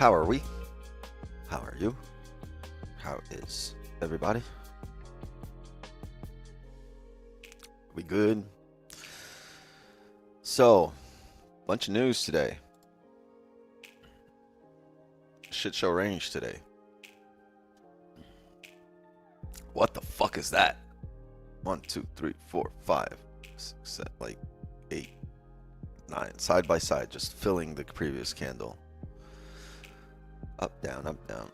How are we? How are you? How is everybody? We good? So, bunch of news today. Shit show range today. What the fuck is that? 1, 2, 3, 4, 5, 6, 7, like 8, 9, side by side, just filling the previous candle. Up, down, up, down.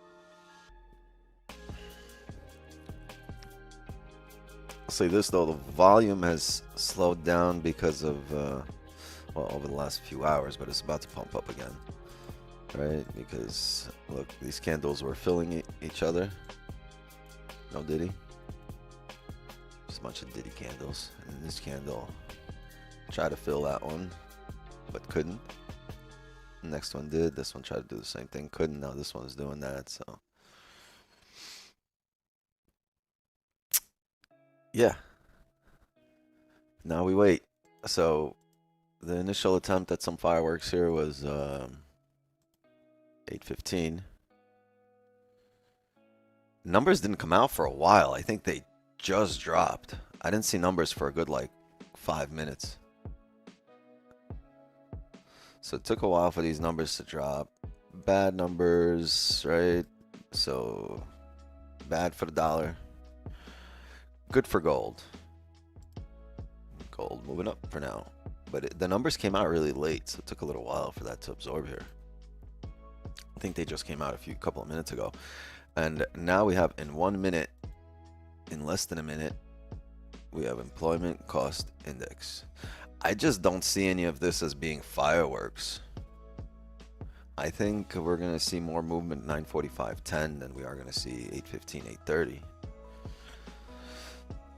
I'll say this though, the volume has slowed down because of, well, over the last few hours, but it's about to pump up again, right? Because look, these candles were filling each other. No Diddy. Just a bunch of Diddy candles. And this candle tried to fill that one, but couldn't. The next one did. This one tried to do the same thing, couldn't. Now this one is doing that, so. Yeah. Now we wait. So the initial attempt at some fireworks here was 8:15. Numbers didn't come out for a while. I think they just dropped. I didn't see numbers for a good like 5 minutes. So it took a while for these numbers to drop. Bad numbers, right? So bad for the dollar. Good for gold. Gold moving up for now. But the numbers came out really late, so it took a little while for that to absorb here. I think they just came out a couple of minutes ago. And now we have in 1 minute, in less than a minute, we have employment cost index. I just don't see any of this as being fireworks. I think we're going to see more movement 9:45-10 than we are going to see 8:15, 8:30.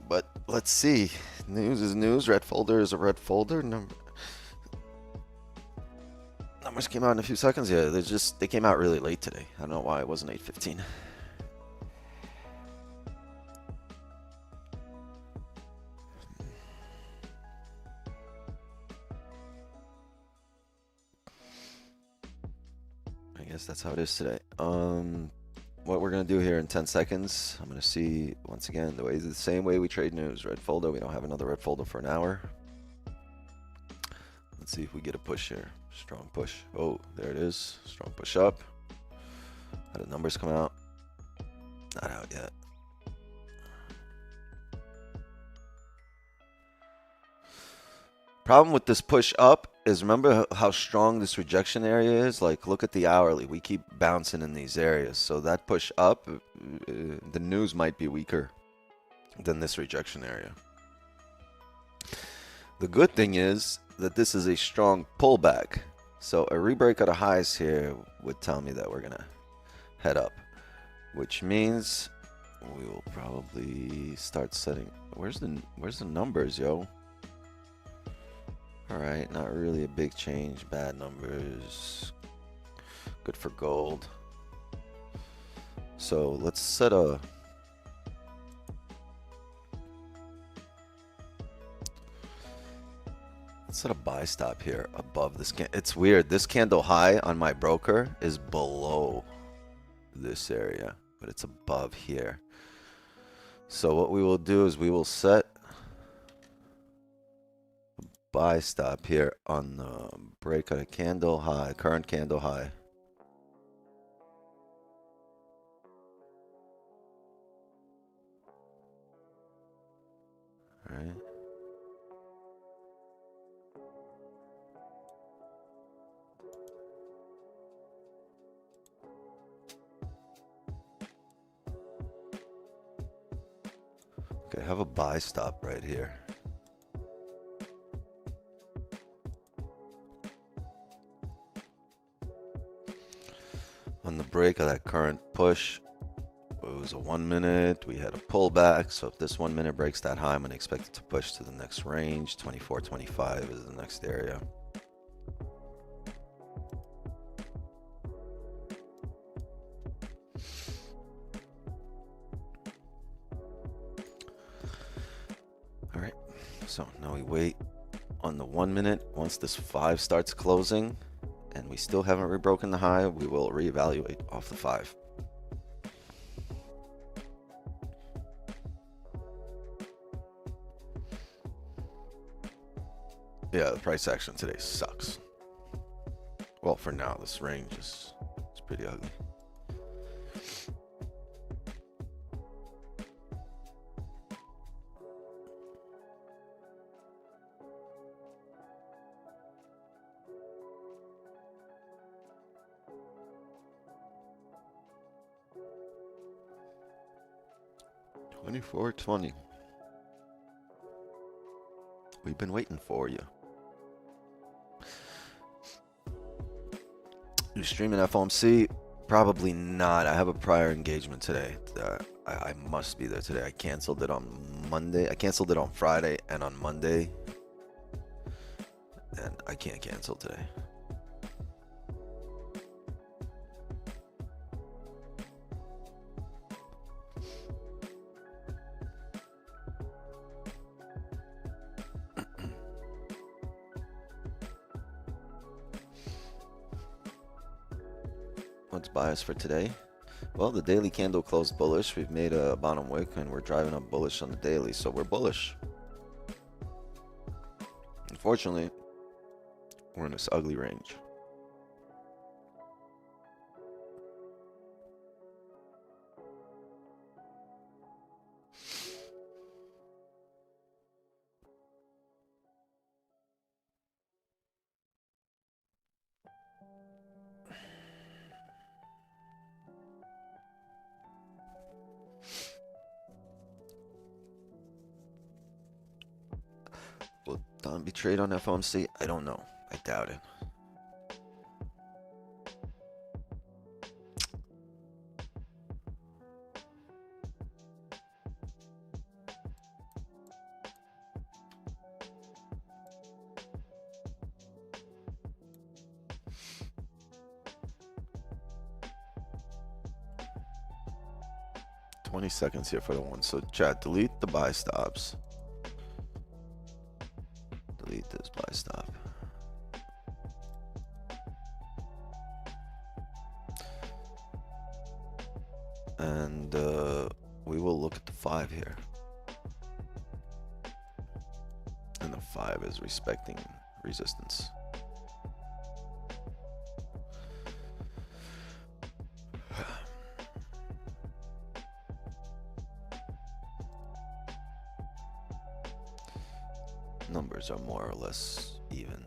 But let's see. News is news. Red folder is a red folder. Numbers came out in a few seconds. Yeah, they came out really late today. I don't know why it wasn't 8:15. I guess that's how it is today. What we're gonna do here in 10 seconds, I'm gonna see once again the same way we trade news. Red folder. We don't have another red folder for an hour. Let's see if we get a push here. Strong push. Oh, there it is. Strong push up. How did numbers come out? Not out yet. Problem with this push up is, remember how strong this rejection area is? Like, look at the hourly. We keep bouncing in these areas. So that push up, the news might be weaker than this rejection area. The good thing is that this is a strong pullback. So a rebreak of the highs here would tell me that we're going to head up, which means we will probably start setting. Where's the numbers, yo? All right, not really a big change. Bad numbers. Good for gold. So let's set a buy stop here above this. It's weird. This candle high on my broker is below this area, but it's above here. So what we will do is we will set buy stop here on the break of a candle high, current candle high. All right. Okay, have a buy stop right here. On the break of that current push, it was a 1 minute. We had a pullback. So if this 1 minute breaks that high, I'm going to expect it to push to the next range. 24.25 is the next area. All right. So now we wait on the 1 minute. Once this 5 starts closing, and we still haven't rebroken the high, we will reevaluate off the 5. Yeah, the price action today sucks. Well, for now, this range is pretty ugly. $24.20. We've been waiting for you. You streaming FOMC? Probably not. I have a prior engagement today. I must be there today. I canceled it on Monday. I canceled it on Friday and on Monday. And I can't cancel today. What's bias for today? Well, the daily candle closed bullish. We've made a bottom wick and we're driving up bullish on the daily, so we're bullish. Unfortunately, we're in this ugly range. Will Don be trade on FOMC? I don't know. I doubt it. Seconds here for the one. So chat, delete the buy stops. Delete this buy stop. And we will look at the 5 here. And the 5 is respecting resistance. Numbers are more or less even.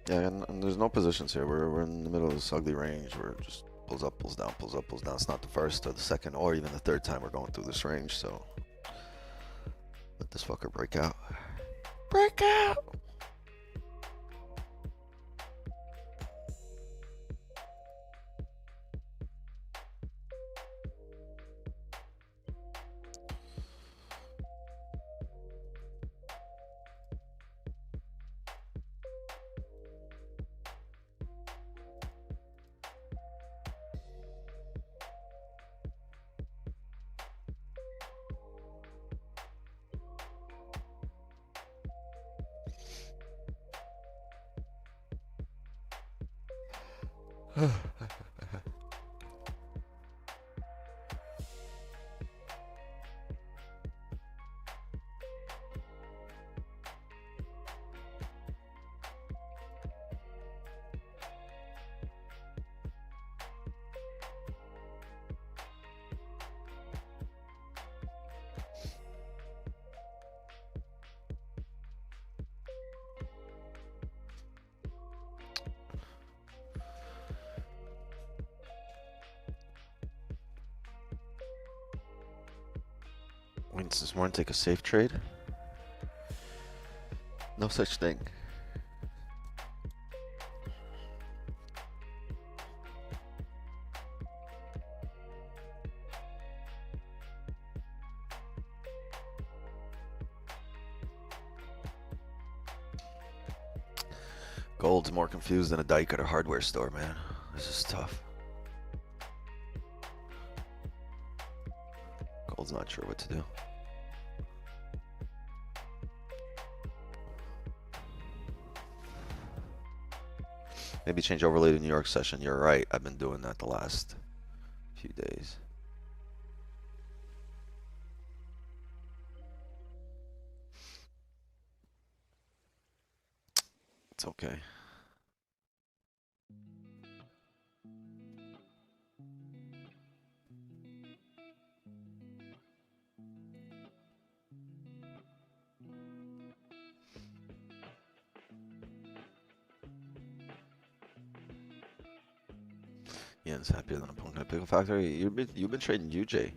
Yeah, and there's no positions here. We're in the middle of this ugly range. We're just pulls up, pulls down, pulls up, pulls down. It's not the first or the second or even the third time we're going through this range. So let this fucker break out. Break out! Does Warren take a safe trade? No such thing. Gold's more confused than a dyke at a hardware store, man. This is tough. Gold's not sure what to do. Maybe change overlay to New York session. You're right. I've been doing that the last few days. It's okay. Ian's happier than a punk at Pickle Factory. You've been trading UJ.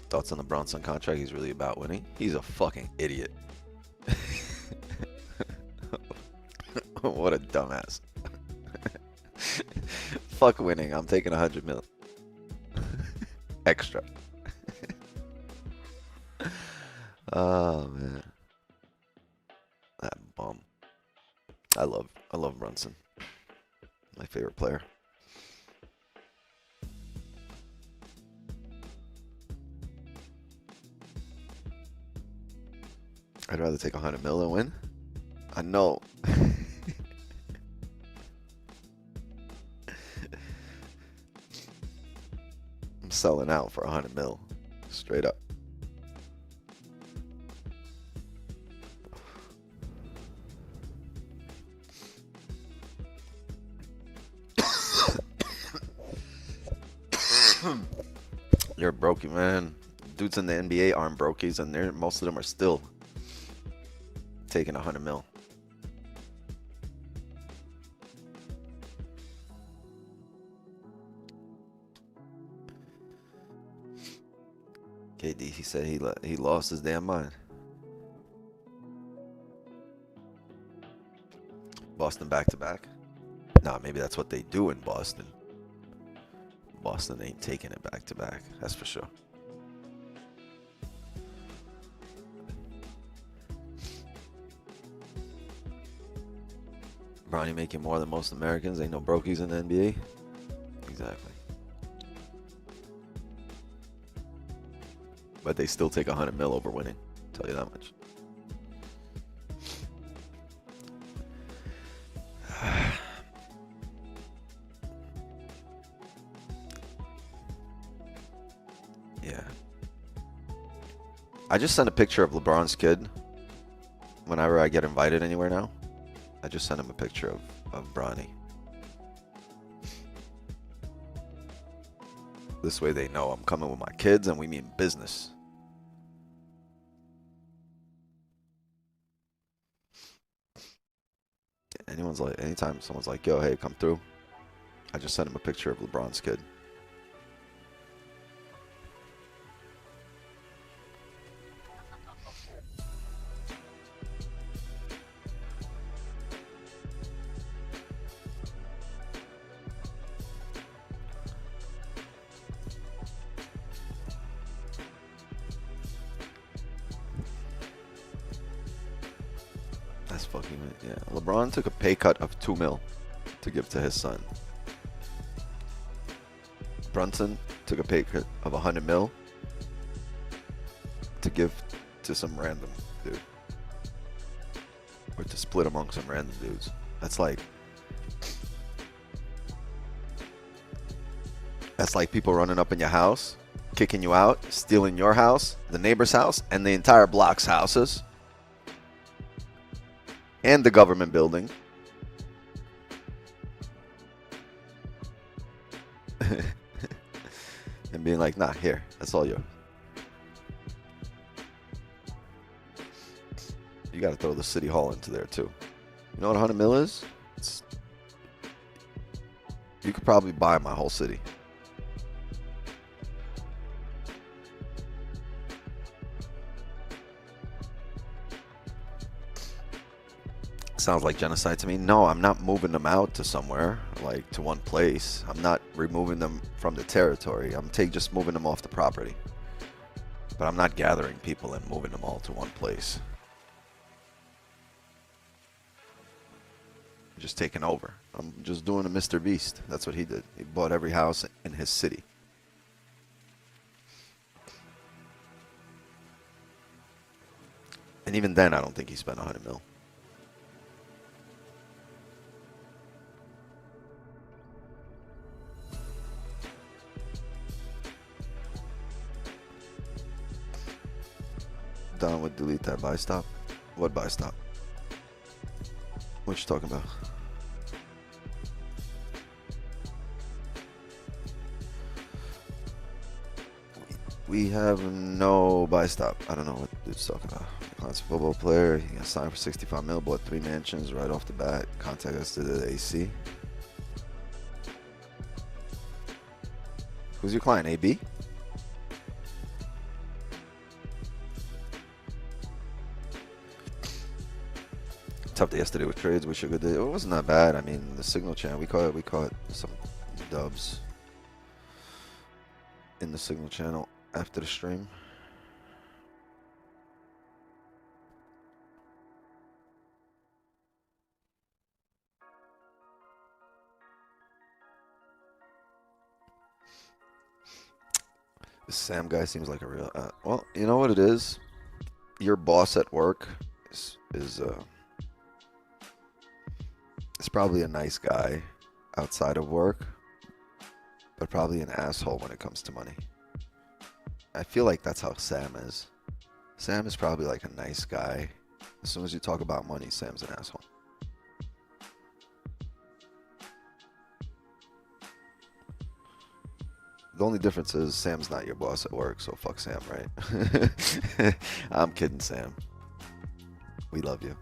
Thoughts on the Bronson contract? He's really about winning. He's a fucking idiot. What a dumbass. Fuck winning. I'm taking 100 mil. Extra. Oh man. That bum. I love Brunson. My favorite player. I'd rather take 100 mil and win. I know. I'm selling out for 100 mil. Straight up. You're a brokey, man. Dudes in the NBA aren't brokies, and most of them are still taking 100 mil. KD, he said he lost his damn mind. Boston back to back. Nah, maybe that's what they do in Boston. Boston ain't taking it back to back. That's for sure. Bronny making more than most Americans. Ain't no brokies in the NBA. Exactly. But they still take 100 mil over winning. I'll tell you that much. Yeah. I just sent a picture of LeBron's kid. Whenever I get invited anywhere now, I just sent him a picture of Bronny. This way they know I'm coming with my kids and we mean business. Anytime someone's like, yo, hey, come through, I just sent him a picture of LeBron's kid. That's fucking it, yeah. LeBron took a pay cut of 2 mil to give to his son. Brunson took a pay cut of 100 mil to give to some random dude. Or to split among some random dudes. That's like people running up in your house, kicking you out, stealing your house, the neighbor's house, and the entire block's houses. And the government building. And being like, nah, here, that's all yours. You gotta throw the city hall into there too. You know what 100 mil is? It's You could probably buy my whole city. Sounds like genocide to me. No, I'm not moving them out to somewhere, like to one place. I'm not removing them from the territory. I'm just moving them off the property. But I'm not gathering people and moving them all to one place. I'm just taking over. I'm just doing a Mr. Beast. That's what he did. He bought every house in his city. And even then, I don't think he spent 100 mil. Don would delete that buy stop. What buy stop? What you talking about? We have no buy stop. I don't know what dude's talking about. Client's a football player. He got signed for 65 mil. Bought 3 mansions right off the bat. Contact us to the AC. Who's your client? AB? Tough day yesterday with trades. Wish you a good day. It wasn't that bad. I mean, the signal channel, we caught some dubs in the signal channel after the stream. This Sam guy seems like a real. Well, you know what it is. Your boss at work is probably a nice guy outside of work, but probably an asshole when it comes to money. I feel like that's how Sam is. Sam is probably like a nice guy. As soon as you talk about money, Sam's an asshole. The only difference is Sam's not your boss at work, so fuck Sam, right? I'm kidding, Sam. We love you.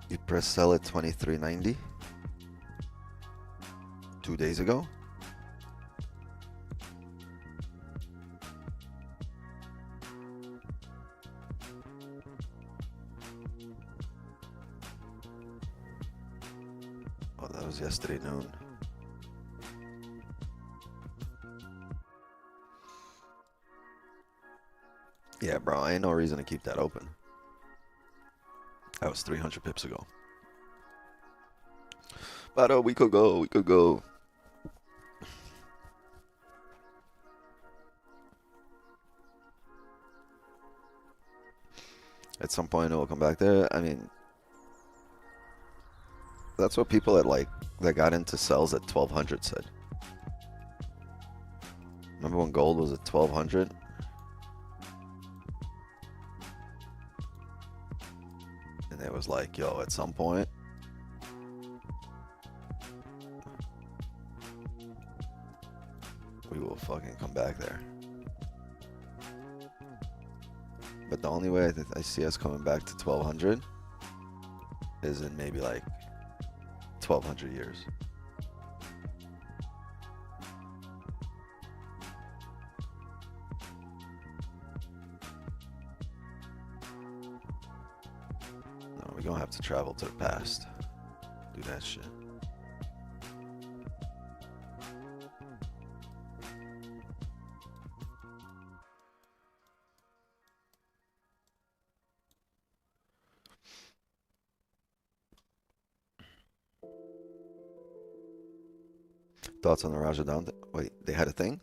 You press sell at 23.90 2 days ago. Oh, that was yesterday noon. Yeah, bro, ain't no reason to keep that open. That was 300 pips ago. But we could go. At some point it will come back there. I mean, that's what people that got into sells at 1200 said. Remember when gold was at 1200? And it was like, yo, at some point we will fucking come back there. But the only way that I see us coming back to 1200 is in maybe like 1200 years. No, we're gonna have to travel to the past. Do that shit. Thoughts on the Rajadon? Wait, they had a thing?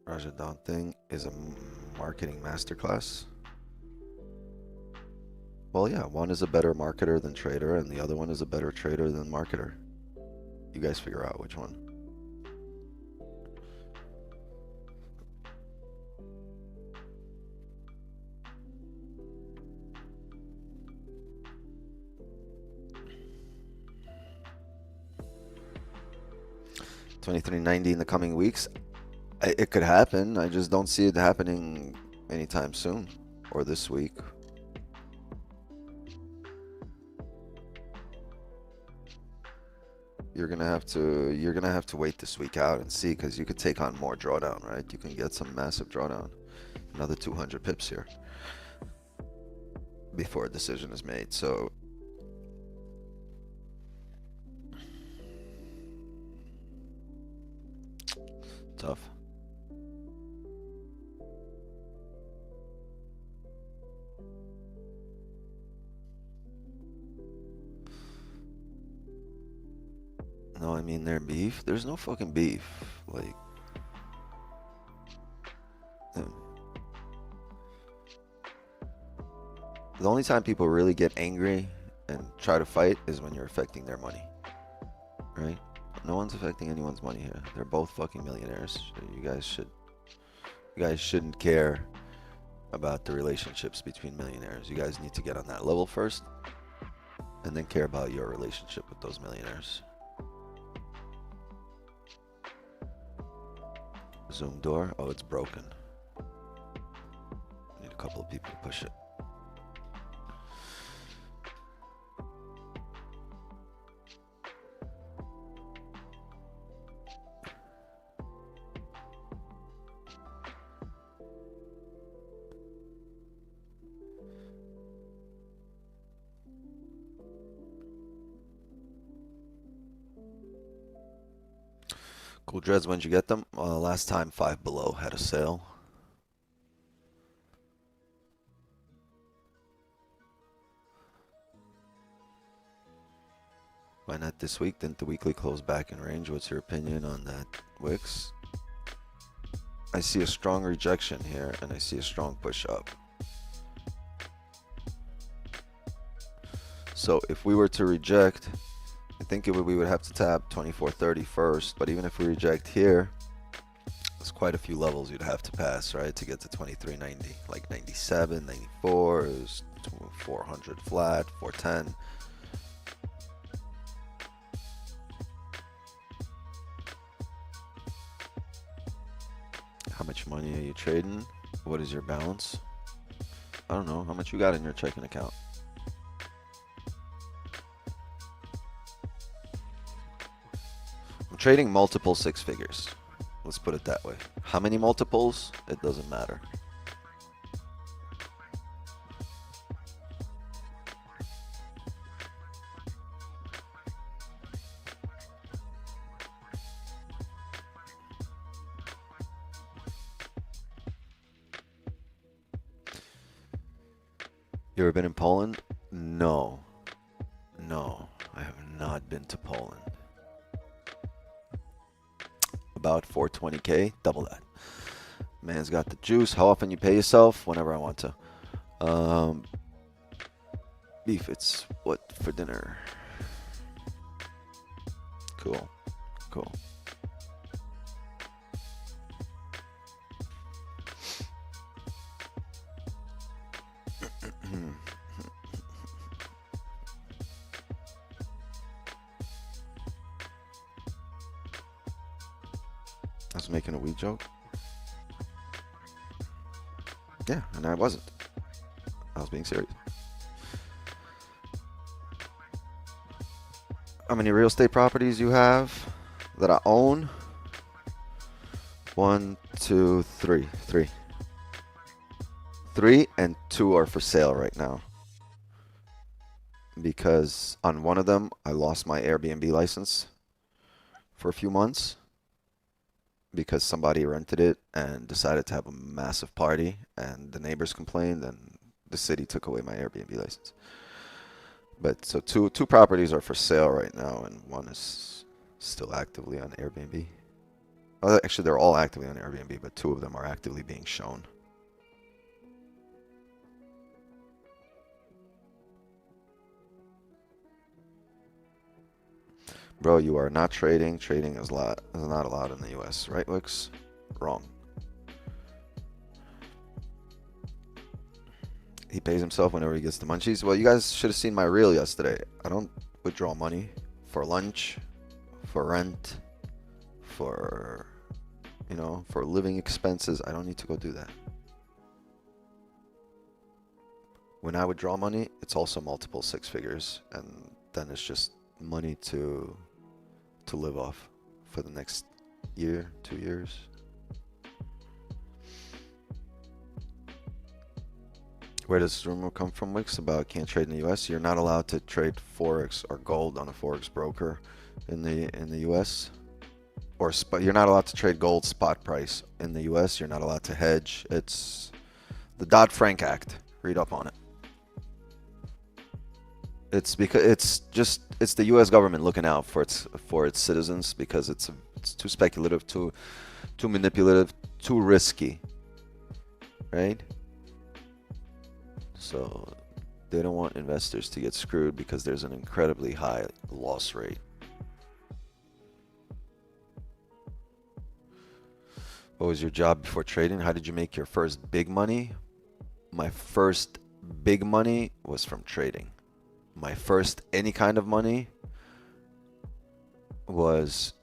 Rajadon thing is a marketing masterclass. Well, yeah, one is a better marketer than trader, and the other one is a better trader than marketer. You guys figure out which one. $23.90 in the coming weeks. It could happen. I just don't see it happening anytime soon or this week. You're gonna have to wait this week out and see, because you could take on more drawdown, right? You can get some massive drawdown, another 200 pips here before a decision is made. So tough. No, I mean, their beef. There's no fucking beef. Like, the only time people really get angry and try to fight is when you're affecting their money, right? No one's affecting anyone's money here. They're both fucking millionaires. You guys shouldn't care about the relationships between millionaires. You guys need to get on that level first, and then care about your relationship with those millionaires. Zoom door. Oh, it's broken. Need a couple of people to push it. Cool dreads, when'd you get them? Last time Five Below had a sale. Why not this week? Didn't the weekly close back in range? What's your opinion on that, Wix? I see a strong rejection here, and I see a strong push up. So if we were to reject, I think we would have to tap 24.30 first, but even if we reject here, there's quite a few levels you'd have to pass, right, to get to 23.90. Like 97, 94, is 400 flat, 410. How much money are you trading? What is your balance? I don't know. How much you got in your checking account? I'm trading multiple six figures. Let's put it that way. How many multiples? It doesn't matter. You ever been in Poland? No. No, I have not been to Poland. About 420K, double that. Man's got the juice. How often you pay yourself? Whenever I want to. Beef, it's what for dinner? Cool, cool. I was making a weed joke. Yeah, and I wasn't. I was being serious. How many real estate properties you have that I own? 1, 2, 3. 3. 3 and 2 are for sale right now. Because on one of them, I lost my Airbnb license for a few months. Because somebody rented it and decided to have a massive party, and the neighbors complained, and the city took away my Airbnb license. But so two properties are for sale right now, and one is still actively on Airbnb. Well, actually, they're all actively on Airbnb, but 2 of them are actively being shown. Bro, you are not trading. Trading is not allowed in the US, right, Wix? Wrong. He pays himself whenever he gets the munchies. Well, you guys should have seen my reel yesterday. I don't withdraw money for lunch, for rent, for, you know, for living expenses. I don't need to go do that. When I withdraw money, it's also multiple six figures, and then it's just money to live off for the next year, 2 years. Where does this rumor come from, Wix, about can't trade in the US? You're not allowed to trade Forex or gold on a Forex broker in the US. Or you're not allowed to trade gold spot price in the US. You're not allowed to hedge. It's the Dodd-Frank Act. Read up on it. It's because it's the U.S. government looking out for its citizens, because it's too speculative, too manipulative, too risky, right? So they don't want investors to get screwed because there's an incredibly high loss rate. What was your job before trading? How did you make your first big money? My first big money was from trading. My first any kind of money was,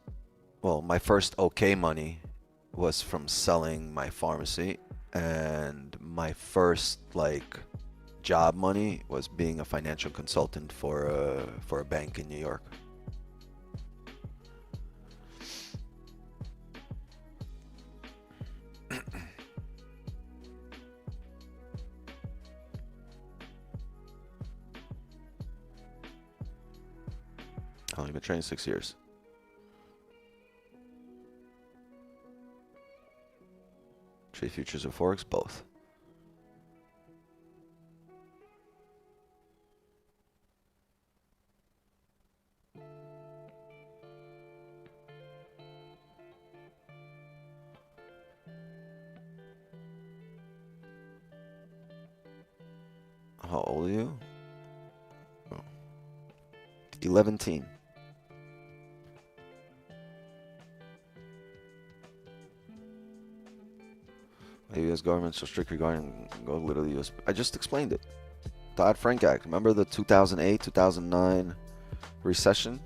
well, my first okay money was from selling my pharmacy, and my first like job money was being a financial consultant for a bank in New York. I've only been training 6 years. Trade futures or forex? Both. How old are you? Oh. 11. The U.S. government so strict regarding gold, literally U.S. I just explained it. Dodd-Frank Act. Remember the 2008, 2009 recession?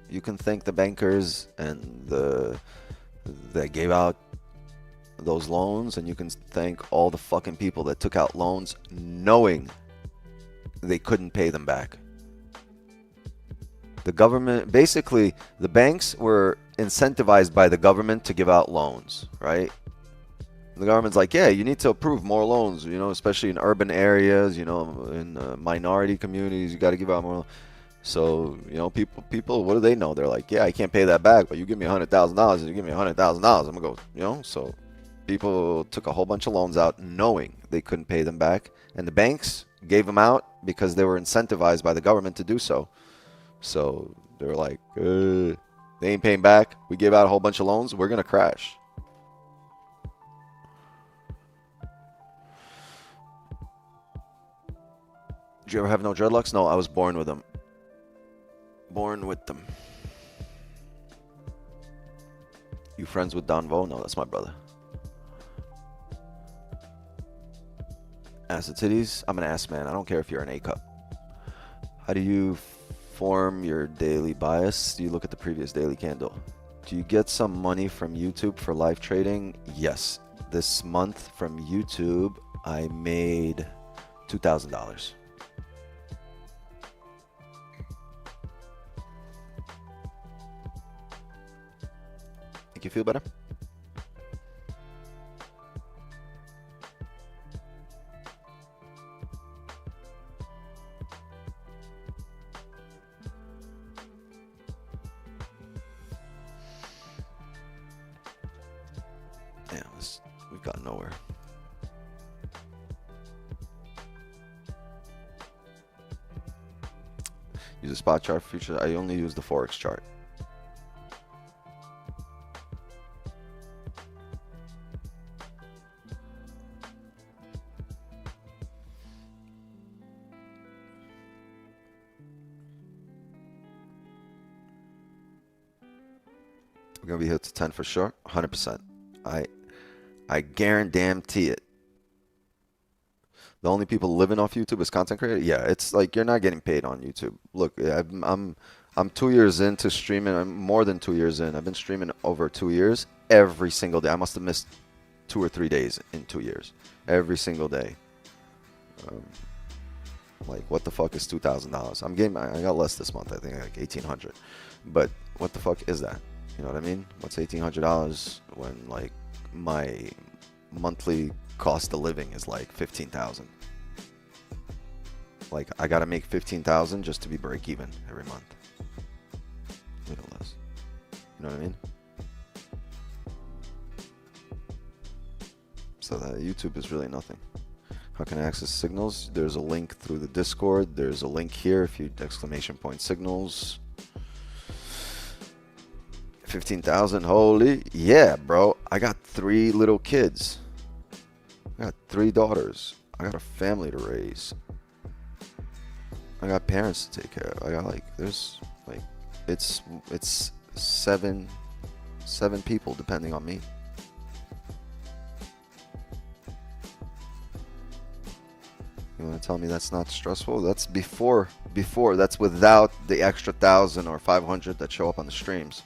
You can thank the bankers and that gave out those loans, and you can thank all the fucking people that took out loans knowing they couldn't pay them back. The government, basically, the banks were incentivized by the government to give out loans, right? The government's like, yeah, you need to approve more loans, you know, especially in urban areas, you know, in minority communities, you got to give out more. So, you know, people, what do they know? They're like, yeah, I can't pay that back, but you give me $100,000, and you give me $100,000, I'm gonna go, you know. So people took a whole bunch of loans out knowing they couldn't pay them back, and the banks gave them out because they were incentivized by the government to do so. So they were like, they ain't paying back. We gave out a whole bunch of loans. We're gonna crash. Did you ever have no dreadlocks? No, I was born with them. Born with them. You friends with Don Vo? No, that's my brother. Acid titties? I'm an ass man. I don't care if you're an A cup. How do you form your daily bias? Do you look at the previous daily candle? Do you get some money from YouTube for live trading? Yes. This month from YouTube, I made $2,000. Make you feel better? Yeah, we've gotten nowhere. Use a spot chart for future. I only use the Forex chart. We're gonna be hit to 10 for sure, 100%. I guarantee it. The only people living off YouTube is content creator. Yeah, it's like you're not getting paid on YouTube. Look, I'm 2 years into streaming. I'm more than 2 years in. I've been streaming over 2 years every single day. I must have missed 2 or 3 days in 2 years, every single day. Like, what the fuck is $2,000? I got less this month. I think like 1,800. But what the fuck is that? You know what I mean? What's $1,800 when like my monthly cost of living is like 15,000? Like, I gotta make 15,000 just to be break even every month. Little less. You know what I mean? So that YouTube is really nothing. How can I access signals? There's a link through the Discord. There's a link here if you !signals. 15,000. Holy yeah, bro. I got 3 little kids. I got 3 daughters. I got a family to raise. I got parents to take care of. I got like, there's like, it's 7 people depending on me. You want to tell me that's not stressful? That's before. That's without the extra 1,000 or 500 that show up on the streams.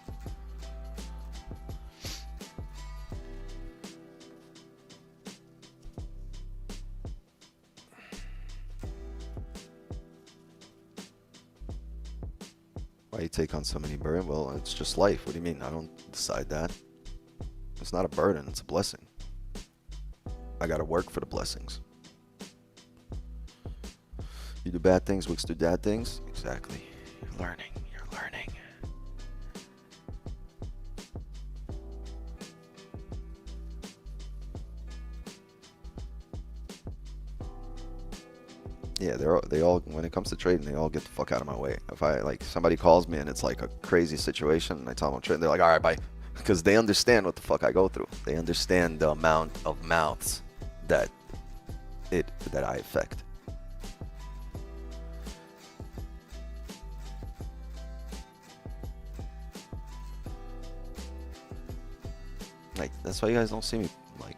Why you take on so many burdens? Well, it's just life. What do you mean? I don't decide that. It's not a burden. It's a blessing. I got to work for the blessings. You do bad things, Wicks do bad things. Exactly. You're learning. You're learning. Yeah, they all when it comes to trading, they all get the fuck out of my way. If somebody calls me and it's like a crazy situation and I tell them I'm trading, they're like, all right, bye, because they understand what the fuck I go through. They understand the amount of mouths that I affect. Like, that's why you guys don't see me like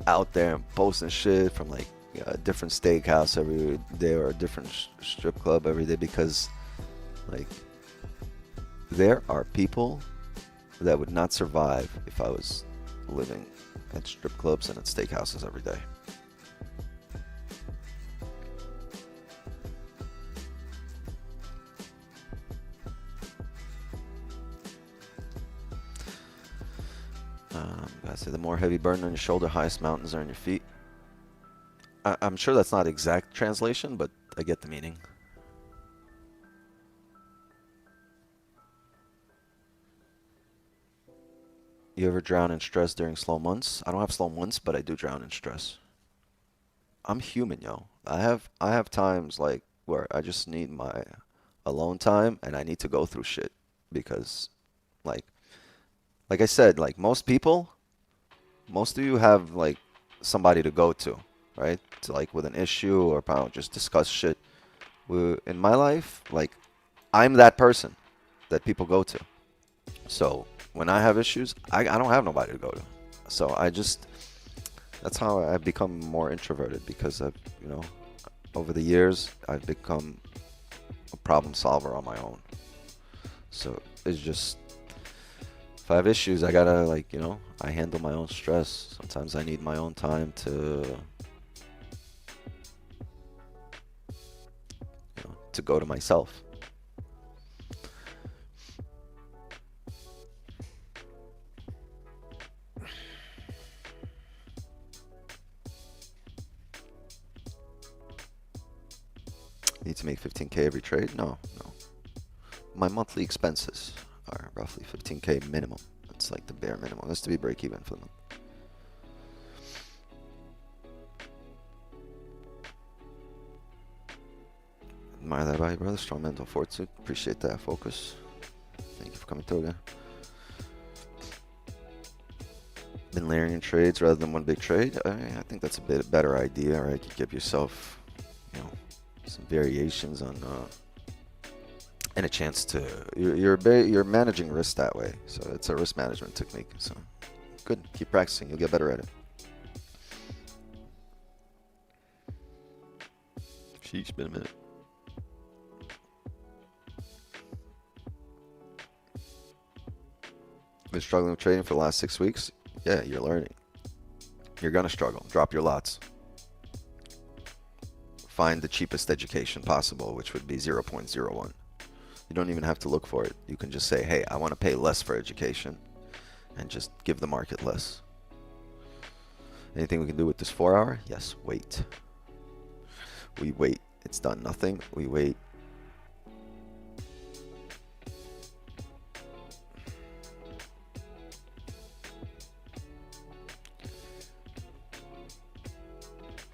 out there and posting shit from like a different steakhouse every day or a different strip club every day, because like there are people that would not survive if I was living at strip clubs and at steakhouses every day. Guys say the more heavy burden on your shoulder, highest mountains are on your feet. I'm sure that's not exact translation, but I get the meaning. You ever drown in stress during slow months? I don't have slow months, but I do drown in stress. I'm human, yo. I have times like where I just need my alone time and I need to go through shit because like I said, like most of you have like somebody to go to, right? To like with an issue or probably just discuss shit. In my life, like I'm that person that people go to. So when I have issues, I don't have nobody to go to. So that's how I've become more introverted, because I've, over the years, I've become a problem solver on my own. So it's just, if I have issues, I gotta I handle my own stress. Sometimes I need my own time to go to myself. Need to make 15K every trade? No. My monthly expenses are roughly 15K minimum. That's like the bare minimum. That's to be break even for them. Admire that about you, brother. Strong mental fortitude. Appreciate that focus. Thank you for coming through again. Been layering in trades rather than one big trade. I think that's a bit better idea, right? You give yourself, some variations on and a chance to you're managing risk that way. So it's a risk management technique. So good, keep practicing. You'll get better at it. Sheesh, been a minute. Been struggling with trading for the last 6 weeks. Yeah, you're learning. You're gonna struggle. Drop your lots. Find the cheapest education possible, which would be 0.01. You don't even have to look for it. You can just say, hey, I want to pay less for education, and just give the market less. Anything we can do with this 4 hour? Yes, wait. We wait. It's done nothing. We wait.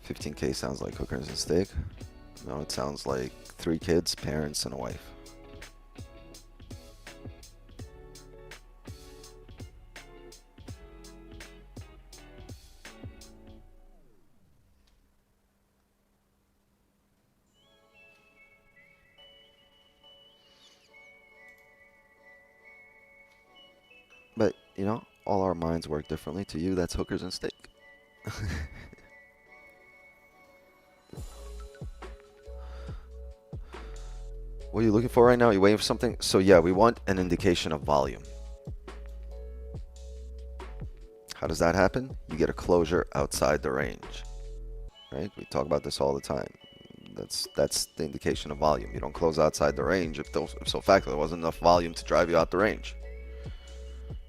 $15K sounds like hookers and steak. No, it sounds like 3 kids, parents, and a wife. But, you know, all our minds work differently. To you, that's hookers and steak. What are you looking for right now? Are you waiting for something? So yeah, we want an indication of volume. How does that happen? You get a closure outside the range, right? We talk about this all the time. That's the indication of volume. You don't close outside the range if so fact there wasn't enough volume to drive you out the range.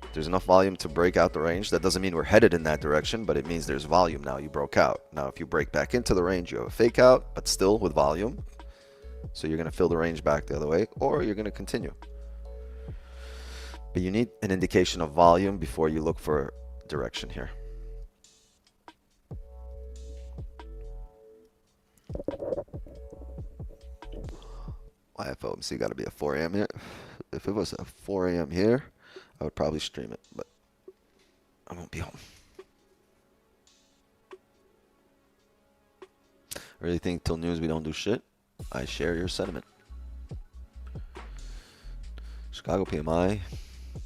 If there's enough volume to break out the range. That doesn't mean we're headed in that direction, but it means there's volume now. You broke out. Now if you break back into the range, you have a fake out, but still with volume. So you're going to fill the range back the other way, or you're going to continue. But you need an indication of volume before you look for direction here. YFOMC got to be at 4 a.m. here. If it was at 4 a.m. here, I would probably stream it, but I won't be home. I really think till news we don't do shit. I share your sentiment. Chicago PMI,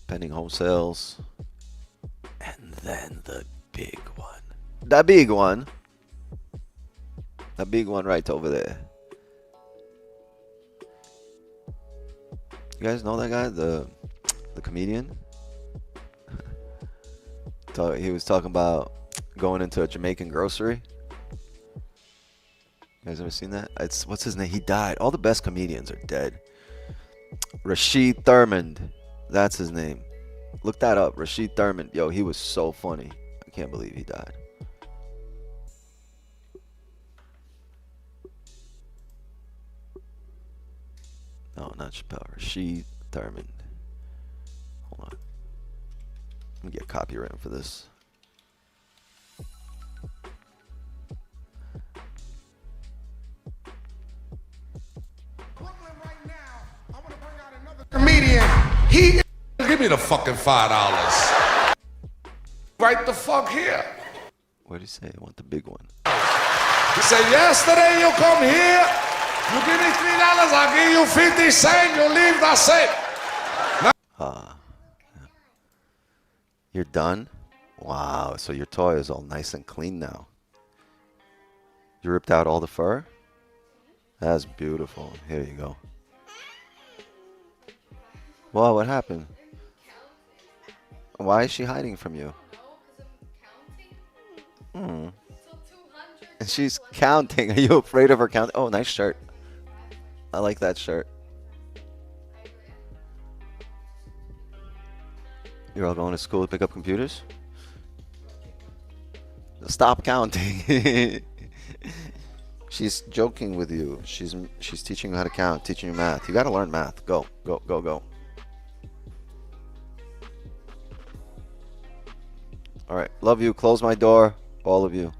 pending home sales, and then the big one. The big one. The big one right over there. You guys know that guy, the comedian? He was talking about going into a Jamaican grocery. You guys ever seen that? What's his name? He died. All the best comedians are dead. Rashid Thurmond. That's his name. Look that up. Rashid Thurmond. Yo, he was so funny. I can't believe he died. No, not Chappelle. Rashid Thurmond. Hold on. Let me get copyright for this. Comedian, he give me the fucking $5. Right the fuck here. What did he say? I want the big one. He said, yesterday you come here, you give me $3, I'll give you 50 cents, you leave, that's it. Yeah. You're done? Wow, so your toy is all nice and clean now. You ripped out all the fur? That's beautiful. Here you go. Well, what happened? Why is she hiding from you? And she's counting. Are you afraid of her count? Oh, nice shirt. I like that shirt. You're all going to school to pick up computers? Stop counting. She's joking with you. She's teaching you how to count, teaching you math. You got to learn math. Go, go, go, go. All right, love you. Close my door, all of you.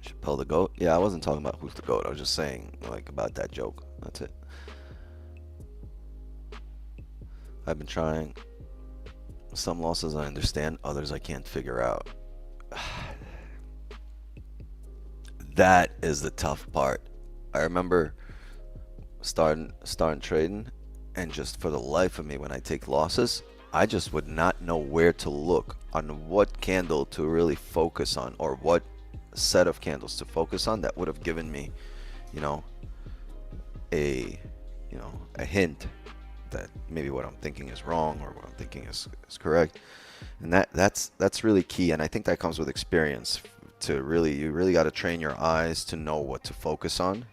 Chappelle the GOAT? Yeah, I wasn't talking about who's the GOAT. I was just saying, like, about that joke. That's it. I've been trying. Some losses I understand, others I can't figure out. That is the tough part. I remember starting trading, and just for the life of me, when I take losses, I just would not know where to look on what candle to really focus on, or what set of candles to focus on that would have given me, you know, a hint that maybe what I'm thinking is wrong or what I'm thinking is correct. And that's really key, and I think that comes with experience. You really got to train your eyes to know what to focus on.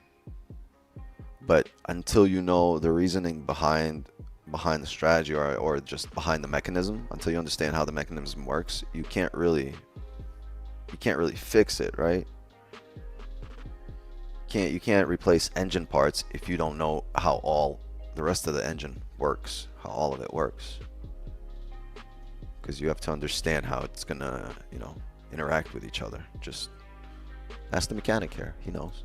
But until you know the reasoning behind the strategy, or just behind the mechanism, until you understand how the mechanism works, you can't really fix it, right? You can't replace engine parts if you don't know how all the rest of the engine works, how all of it works. Because you have to understand how it's gonna, interact with each other. Just ask the mechanic here, he knows.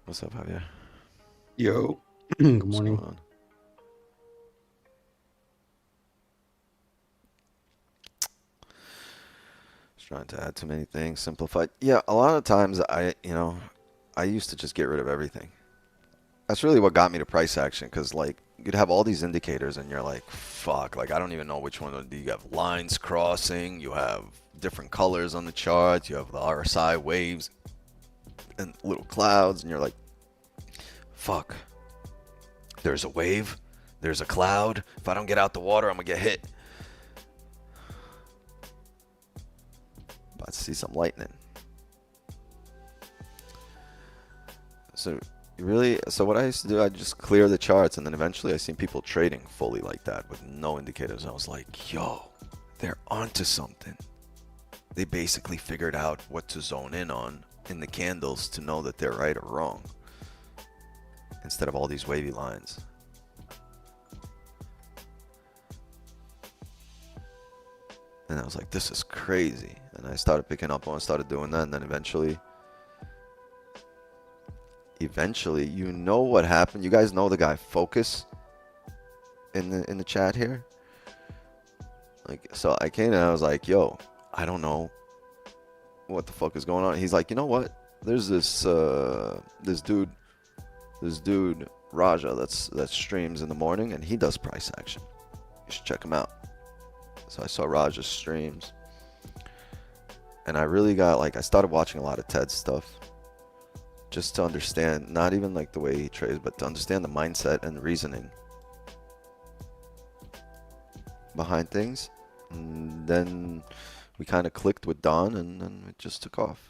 What's up, Javier? Yo. Good What's morning. going on? Just trying to add too many things, simplified. Yeah, a lot of times I used to just get rid of everything. That's really what got me to price action, because like you'd have all these indicators and you're like, fuck, like I don't even know which one to do. You have lines crossing, you have different colors on the charts, you have the RSI waves and little clouds, and you're like, fuck, there's a wave, there's a cloud. If I don't get out the water, I'm gonna get hit. About to see some lightning. So what I used to do, I'd just clear the charts, and then eventually I seen people trading fully like that with no indicators. I was like, yo, they're onto something. They basically figured out what to zone in on in the candles to know that they're right or wrong, instead of all these wavy lines. And I was like, this is crazy. And I started picking up on it, started doing that, and then eventually, you know what happened. You guys know the guy Focus in the chat here. Like, so I came and I was like, yo, I don't know what the fuck is going on. He's like, you know what? There's this dude Raja that streams in the morning, and he does price action. You should check him out. So I saw Raja's streams, and I really got I started watching a lot of Ted's stuff, just to understand, not even like the way he trades, but to understand the mindset and reasoning behind things. And then we kind of clicked with Don, and then it just took off.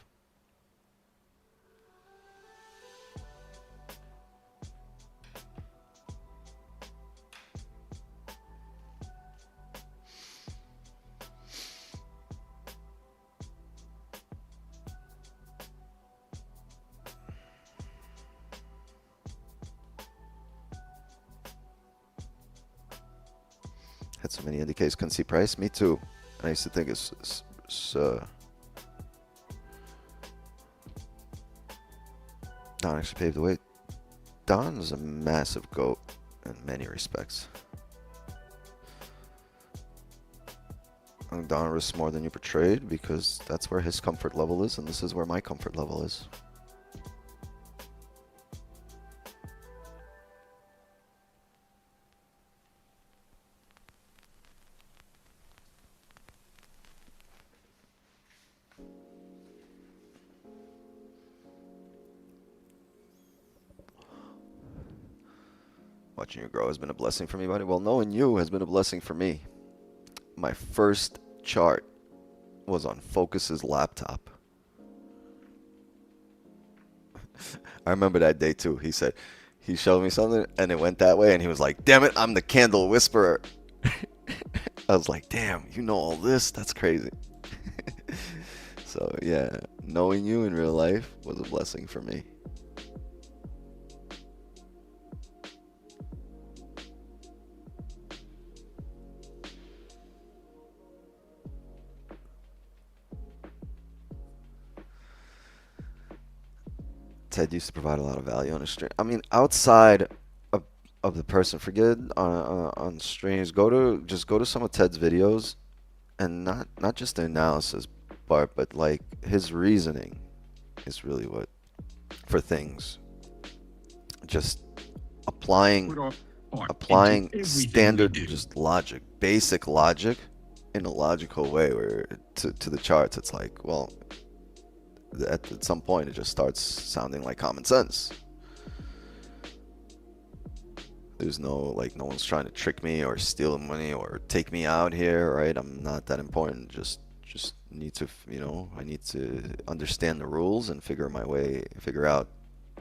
Had so many indicators, couldn't see price. Me too. I used to think it's Don actually paved the way. Don is a massive goat in many respects. Don risks more than you portrayed, because that's where his comfort level is, and this is where my comfort level is. Watching you grow has been a blessing for me, buddy. Well, knowing you has been a blessing for me. My first chart was on Focus's laptop. I remember that day too. He said, he showed me something and it went that way, and he was like, damn it, I'm the candle whisperer. I was like, damn, you know all this? That's crazy. So yeah, knowing you in real life was a blessing for me. Ted used to provide a lot of value on his stream. I mean, outside of the person, forget on streams. Just go to some of Ted's videos, and not just the analysis part, but like his reasoning is really what for things. Just applying standard just logic, basic logic in a logical way, where to the charts it's like, well, at some point it just starts sounding like common sense. There's no one's trying to trick me or steal money or take me out here, right? I'm not that important. Just need to, I need to understand the rules and figure out,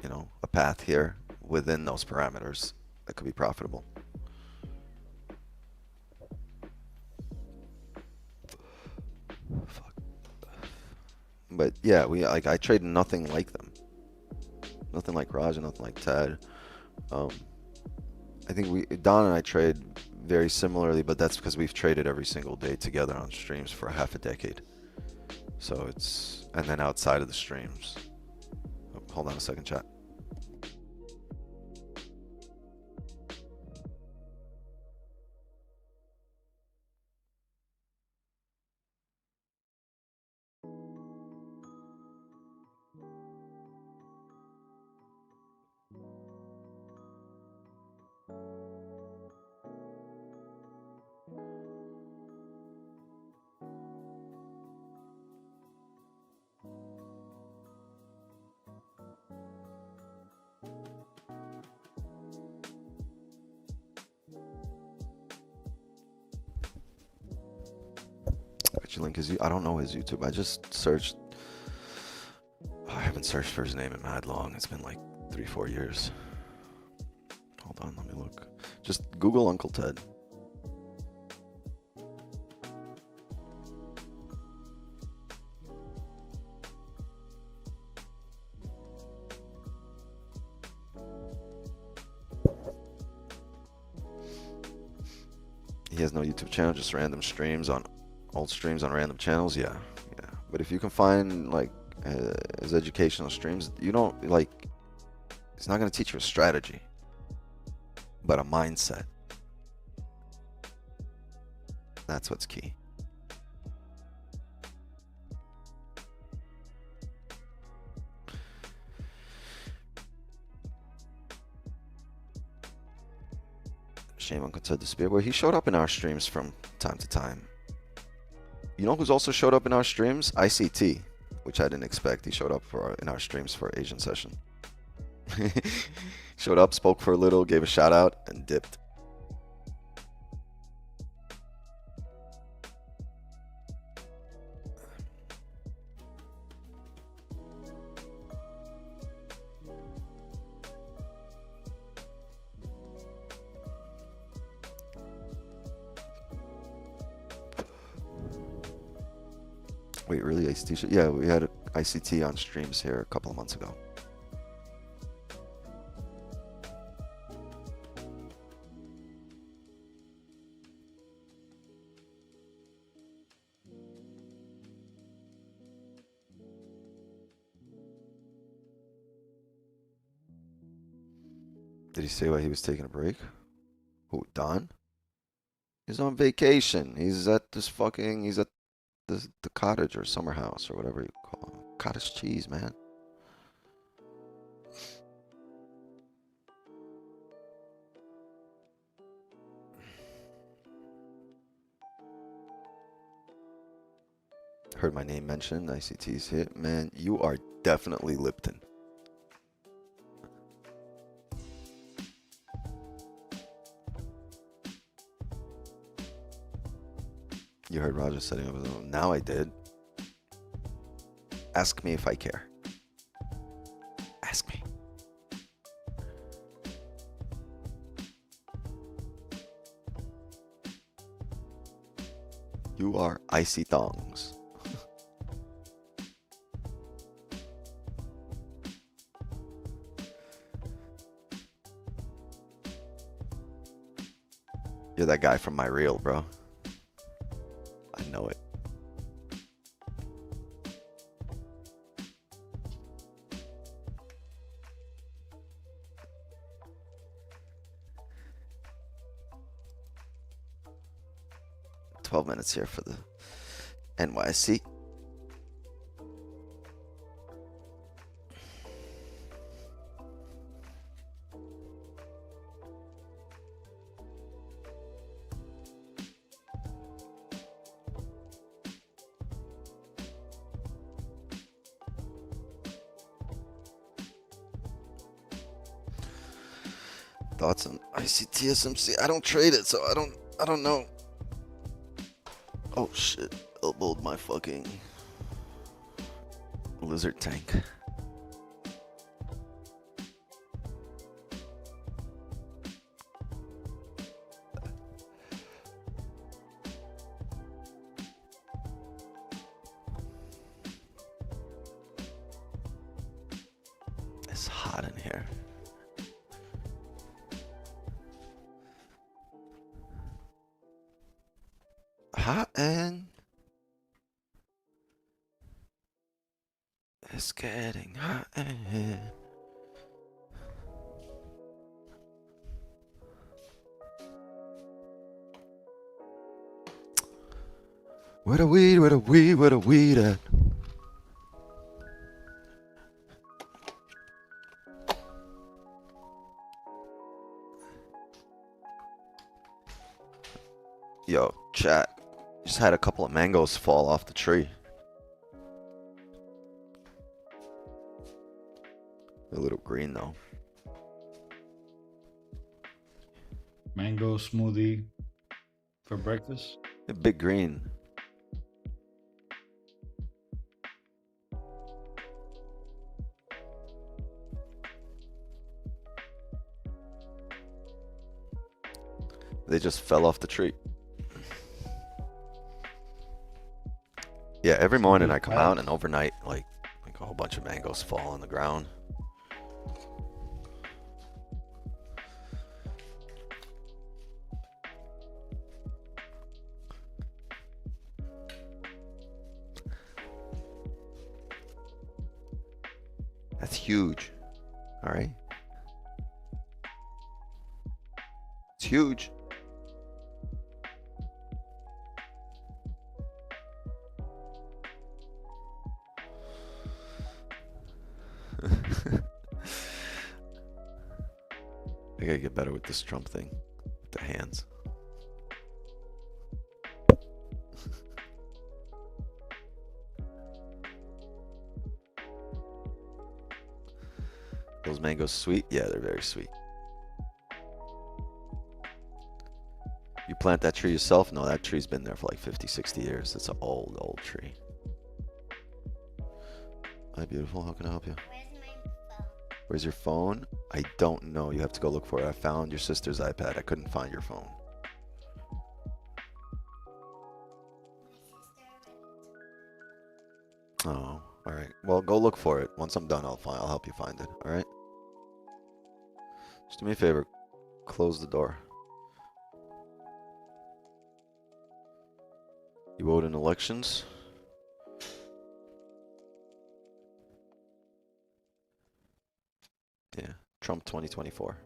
a path here within those parameters that could be profitable. Fuck. But yeah, I trade nothing like them. Nothing like Raj and nothing like Ted. I think Don and I trade very similarly, but that's because we've traded every single day together on streams for half a decade. So and then outside of the streams. Oh, hold on a second, chat. Link is, I don't know his YouTube. I just searched. I haven't searched for his name in mad long. It's been like 3-4 years. Hold on, let me look. Just Google Uncle Ted. He has no YouTube channel, just random streams on old streams on random channels. Yeah. But if you can find like his educational streams, you don't it's not going to teach you a strategy, but a mindset. That's what's key. Shame on Ted the Spear. Well, he showed up in our streams from time to time. You know who's also showed up in our streams? ICT, which I didn't expect. He showed up in our streams for Asian session. Showed up, spoke for a little, gave a shout out, and dipped. Wait, really? ICT? Yeah, we had ICT on streams here a couple of months ago. Did he say why he was taking a break? Who, Don? He's on vacation. He's at the cottage or summer house or whatever you call it. Cottage cheese, man. Heard my name mentioned. ICT's hit. Man, you are definitely Lipton. You heard Roger setting up his own. Now I did. Ask me if I care. Ask me. You are icy thongs. You're that guy from my reel, bro. I know it. 12 minutes here for the NYC. Thoughts on ICTSMC? I don't trade it, so I don't know. Oh shit, elbowed my fucking lizard tank. It's hot in here. Hot and it's getting hot in here. Where the weed at? Yo, chat. Just had a couple of mangoes fall off the tree. A little green though. Mango smoothie for breakfast. A big green. They just fell off the tree. Yeah, every morning I come out and overnight, like a whole bunch of mangoes fall on the ground. That's huge. All right. It's huge. I gotta get better with this Trump thing. With the hands. Those mangoes sweet? Yeah, they're very sweet. You plant that tree yourself? No, that tree's been there for like 50, 60 years. It's an old tree. Hi, beautiful. How can I help you? Where's your phone? I don't know. You have to go look for it. I found your sister's iPad. I couldn't find your phone. Oh, all right. Well, go look for it. Once I'm done, I'll help you find it. All right. Just do me a favor. Close the door. You vote in elections? Yeah, Trump 2024.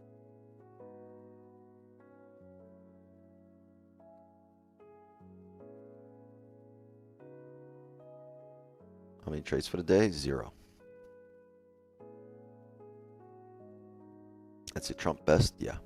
How many trades for the day? 0. That's your Trump best? Yeah.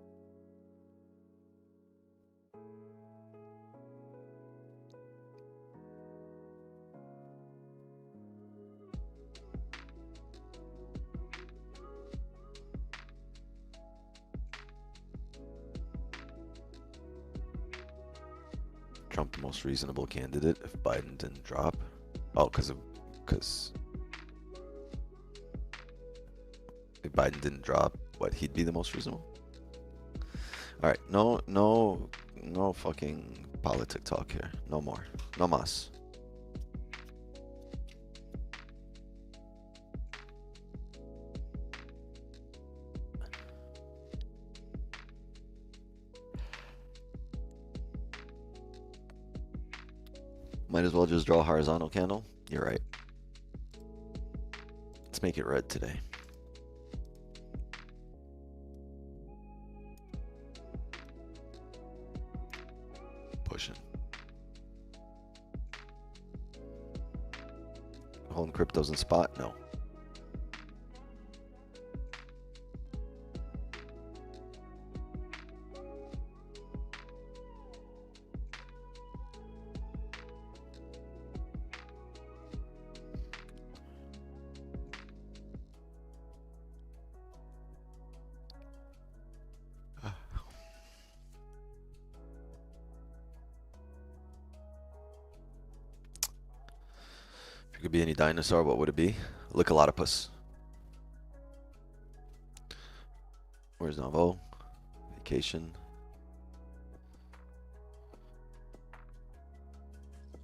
Trump the most reasonable candidate if Biden didn't drop. Oh, because if Biden didn't drop, what, he'd be the most reasonable? All right, no fucking politic talk here. No more. No mas. Might as well just draw a horizontal candle. You're right. Let's make it red today. Pushing. holding cryptos in spot? No. If you could be any dinosaur, what would it be? Lickalotopus. Where's Navo? Vacation.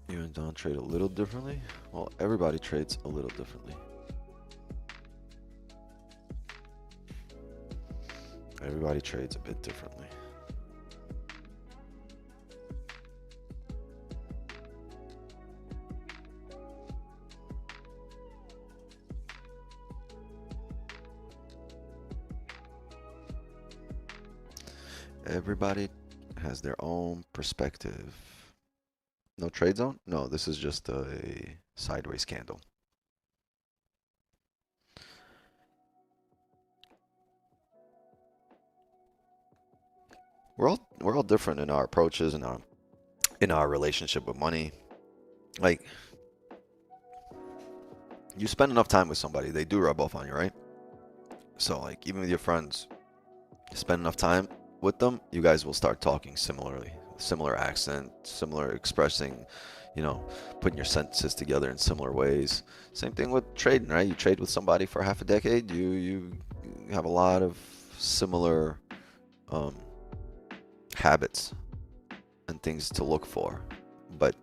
You and Don trade a little differently? Well, everybody trades a little differently. Everybody trades a bit differently. Everybody has their own perspective. No trade zone? No, this is just a sideways candle. We're all different in our approaches and in our relationship with money. Like, you spend enough time with somebody, they do rub off on you, right? So like, even with your friends, you spend enough time with them, you guys will start talking similarly, similar accent, similar expressing, you know, putting your sentences together in similar ways. Same thing with trading, right? You trade with somebody for half a decade, you have a lot of similar habits and things to look for, but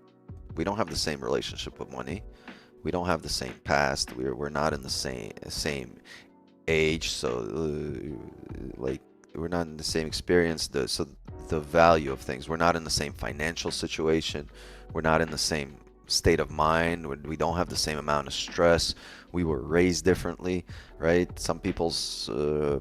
we don't have the same relationship with money. We don't have the same past. We're not in the same age, so like we're not in the same experience. So the value of things, we're not in the same financial situation. We're not in the same state of mind. We don't have the same amount of stress. We were raised differently, right? Some people's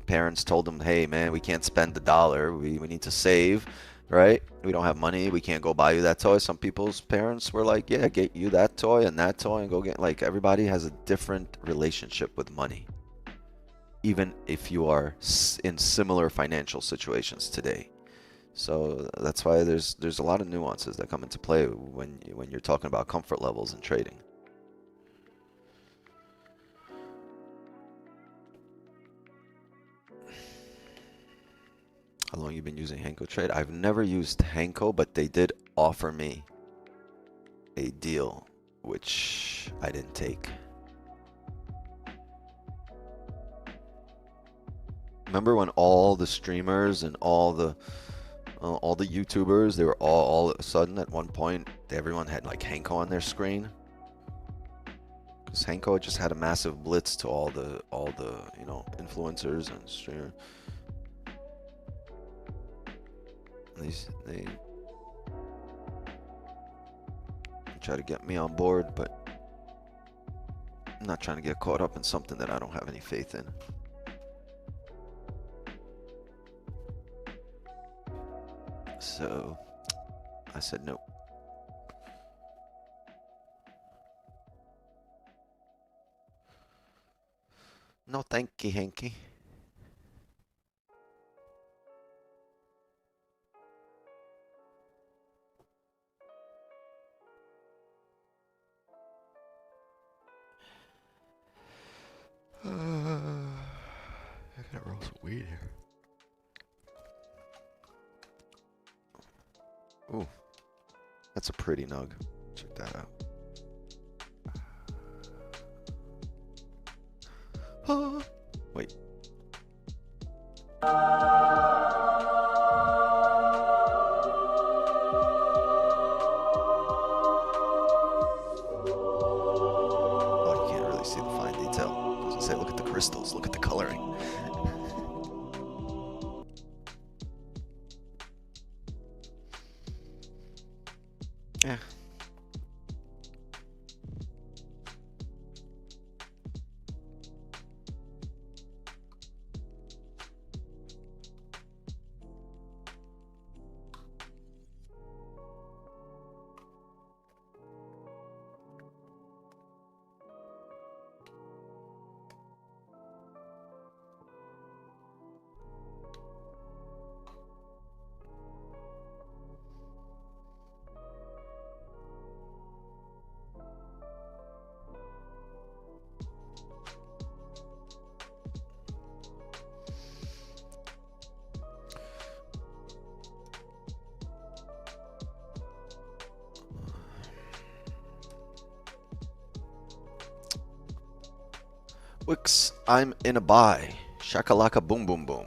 parents told them, hey man, we can't spend the dollar, we need to save, right? We don't have money, we can't go buy you that toy. Some people's parents were like, yeah, get you that toy and go get, like, everybody has a different relationship with money, even if you are in similar financial situations today. So that's why there's a lot of nuances that come into play when you're talking about comfort levels in trading. How long you been using Henko Trade? I've never used Henko, but they did offer me a deal which I didn't take. Remember when all the streamers and all the YouTubers, they were all of a sudden at one point, everyone had like Henko on their screen? Because Henko just had a massive blitz to all the you know, influencers and streamers. They try to get me on board, but I'm not trying to get caught up in something that I don't have any faith in. So I said no. No thank you, Hanky. I gotta roll some weed here. Ooh, that's a pretty nug. Check that out. Wait. Oh, you can't really see the fine detail. I was gonna say, look at the crystals, look at the coloring. Yeah. Wix, I'm in a buy. Shakalaka boom boom boom.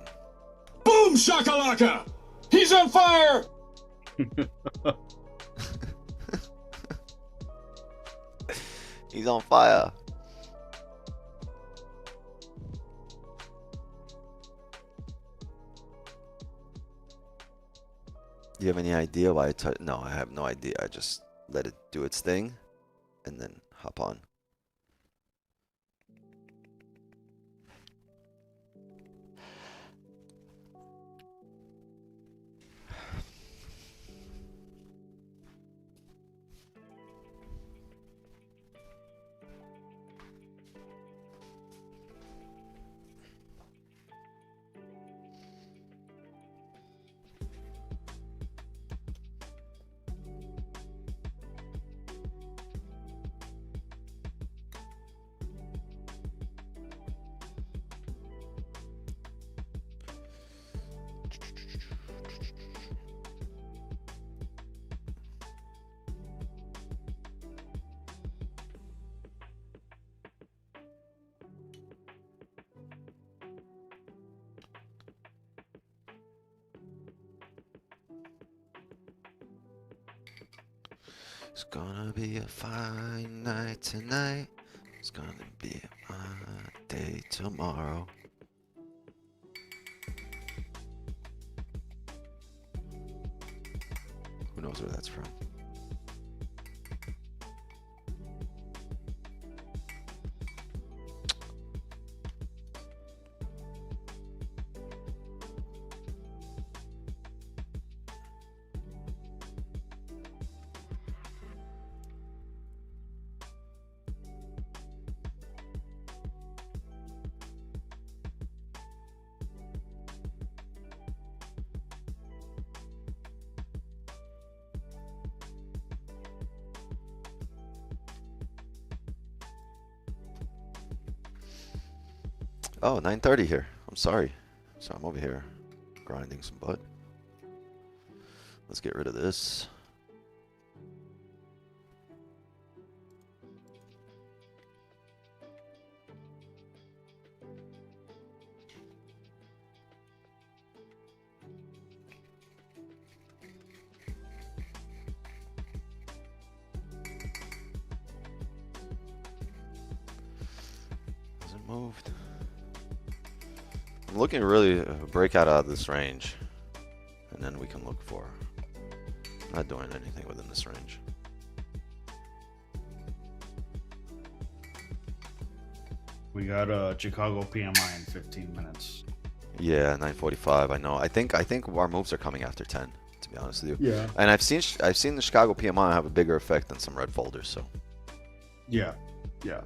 Boom shakalaka! He's on fire! He's on fire. Do you have any idea why no, I have no idea. I just let it do its thing and then hop on. It's gonna be a fine night tonight. It's gonna be a day tomorrow. Who knows where that's from? Oh, 9:30 here. I'm sorry. So I'm over here grinding some butt. Let's get rid of this. Hasn't moved. I'm looking to really break out of this range, and then we can look for not doing anything within this range. We got a Chicago PMI in 15 minutes. Yeah, 9:45. I know. I think our moves are coming after 10. To be honest with you. Yeah. And I've seen the Chicago PMI have a bigger effect than some red folders. So. Yeah. Yeah.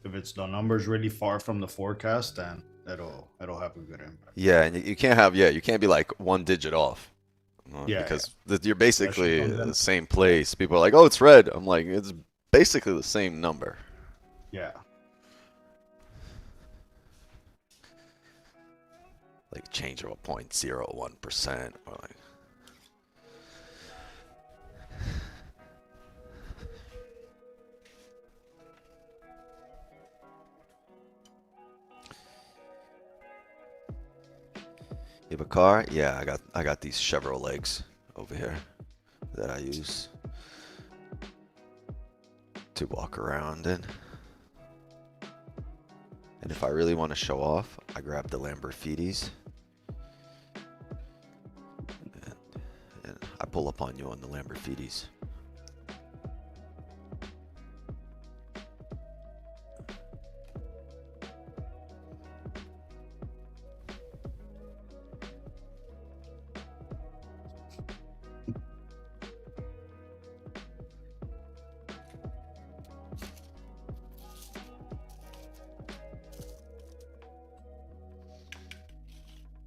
If it's the numbers really far from the forecast, then it'll have a good impact. Yeah, and you can't be like one digit off. Yeah, because you're basically the same place. People are like, oh, it's red. I'm like, it's basically the same number. Yeah. Like change of a 0.01% or like. You have a car? Yeah, I got these Chevrolet legs over here that I use to walk around in. And if I really want to show off, I grab the Lamborghinis and I pull up on you on the Lamborghinis.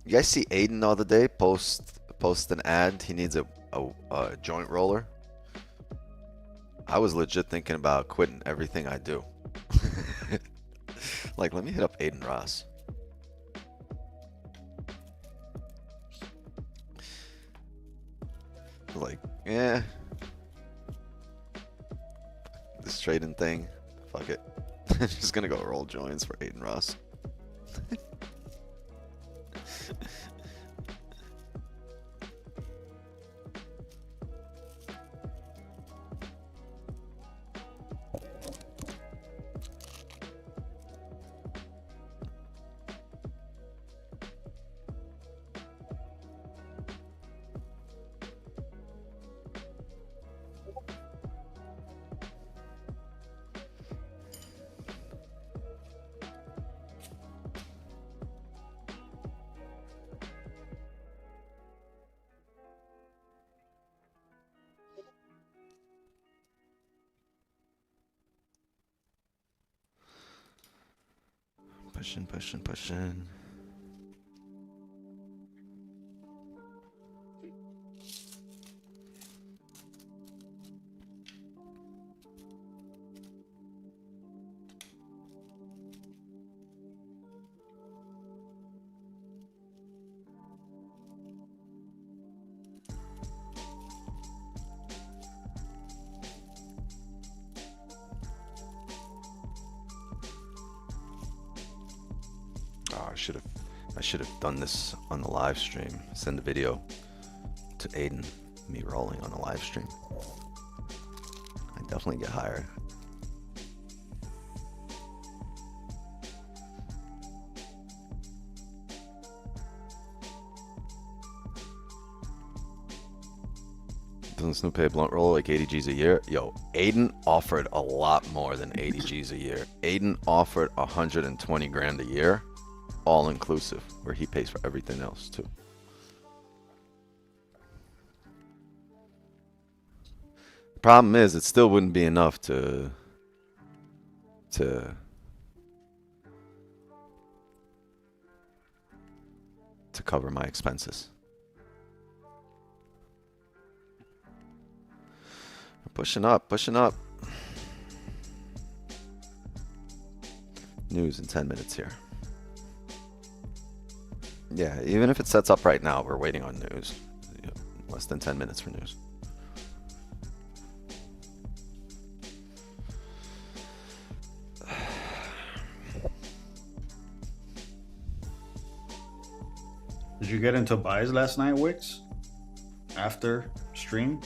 You guys see Aiden the other day post an ad? He needs a joint roller. I was legit thinking about quitting everything I do. Like, let me hit up Aiden Ross. Like, yeah, this trading thing, fuck it. Just gonna go roll joins for Aiden Ross. Pushing, pushing, pushing. Oh, I should have done this on the live stream. Send the video to Aiden, me rolling on a live stream. I definitely get higher. Doesn't Snoop pay a blunt roll like 80 G's a year? Yo, Aiden offered a lot more than 80 G's a year. Aiden offered 120 grand a year, all inclusive, where he pays for everything else too. The problem is, it still wouldn't be enough to cover my expenses. Pushing up, pushing up. News in 10 minutes here. Yeah, even if it sets up right now, we're waiting on news. Less than 10 minutes for news. Did you get into buys last night, Wix? After stream?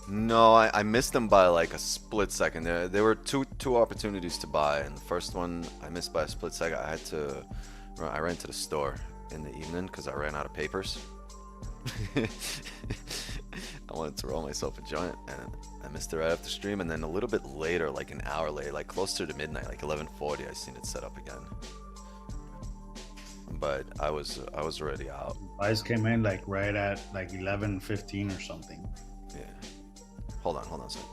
No, I missed them by like a split second. There were two opportunities to buy, and the first one I missed by a split second. I ran to the store in the evening because I ran out of papers. I wanted to roll myself a joint, and I missed it right after stream. And then a little bit later, like an hour later, like closer to midnight, like 11:40, I seen it set up again. But I was already out. Buys came in like right at like 11:15 or something. Yeah. Hold on a second.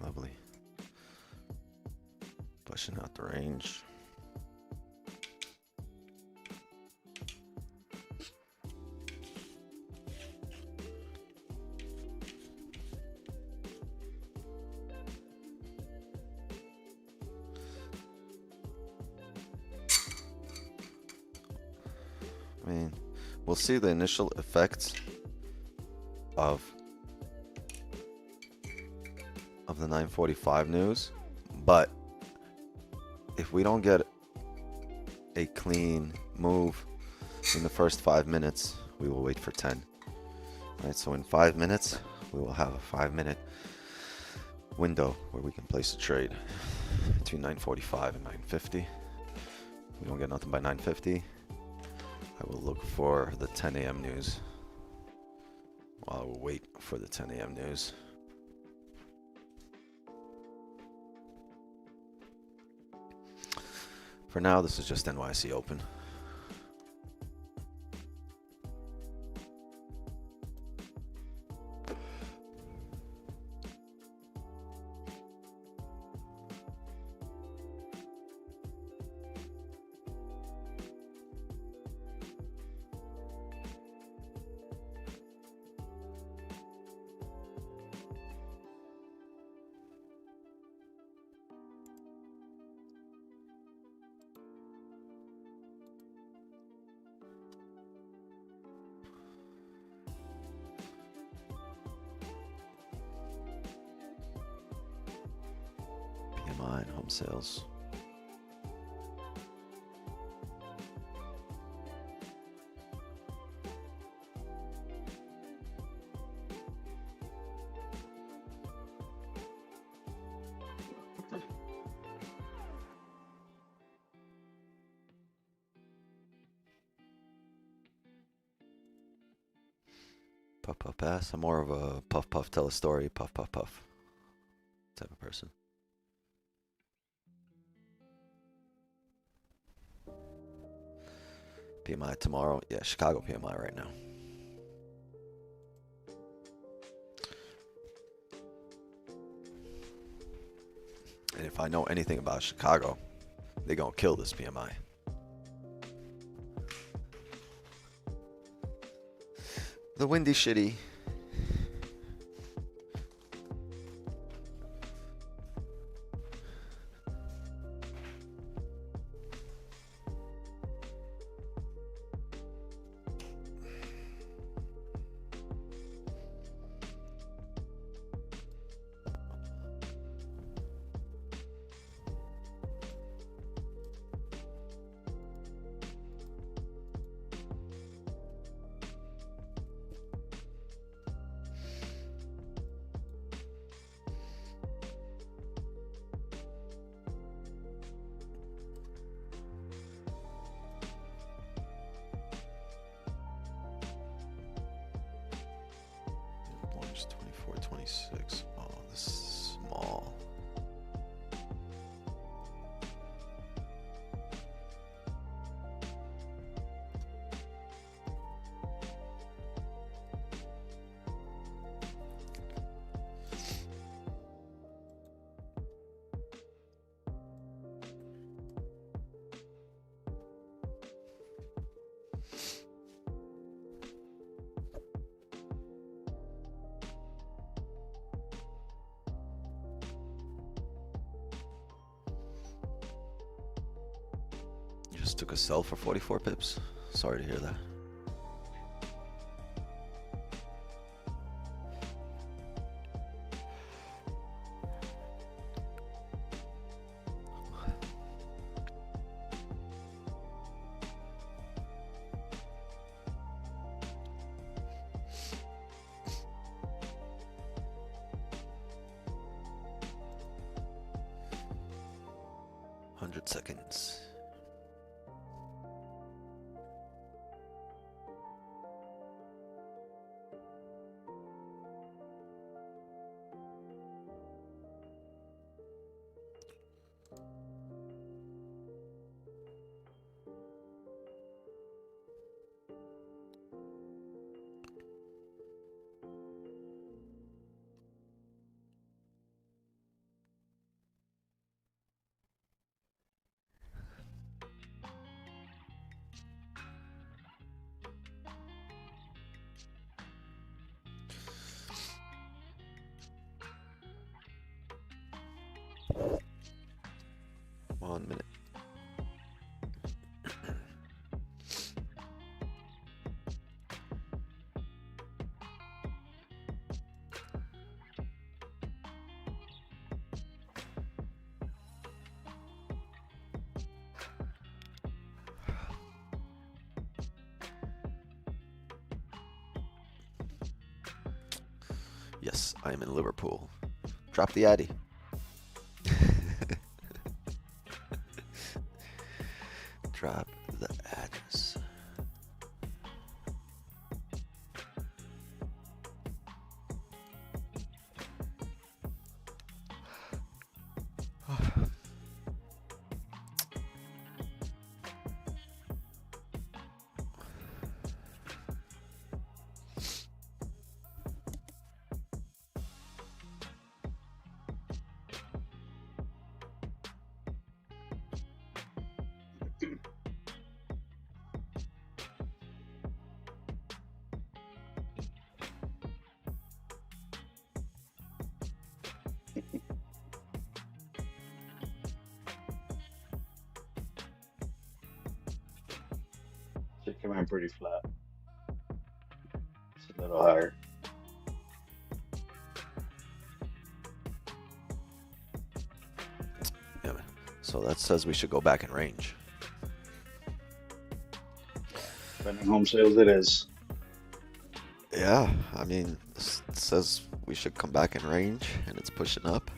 Lovely. Pushing out the range. I mean, we'll see the initial effects of the 9:45 news, but if we don't get a clean move in the first 5 minutes, we will wait for 10. All right, so in 5 minutes, we will have a 5-minute window where we can place a trade between 9:45 and 9:50. We don't get nothing by 9:50. I will look for the 10 a.m. news. While I will wait for the 10 a.m. news. For now, this is just NYC open. PMI and home sales. Puff, puff, pass. I'm more of a puff, puff, tell a story, puff, puff, puff type of person. PMI tomorrow. Yeah, Chicago PMI right now. And if I know anything about Chicago, they're gonna kill this PMI. The windy shitty. March 24, 26. Oh, this is small. Just took a sell for 44 pips. Sorry to hear that. Hundred seconds. Yes, I am in Liverpool. Drop the Addy. Drop the address. It came in pretty flat. It's a little higher. Yeah, man. So that says we should go back in range. Pending home sales it is. Yeah, I mean, it says we should come back in range, and it's pushing up.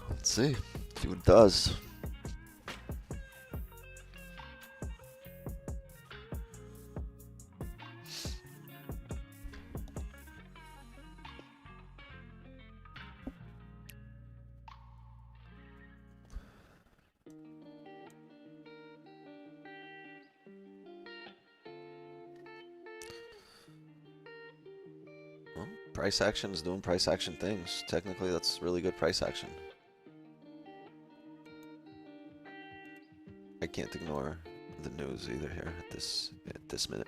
Let's see what it does. Well, price action is doing price action things. Technically, that's really good price action. I can't ignore the news either here at this minute.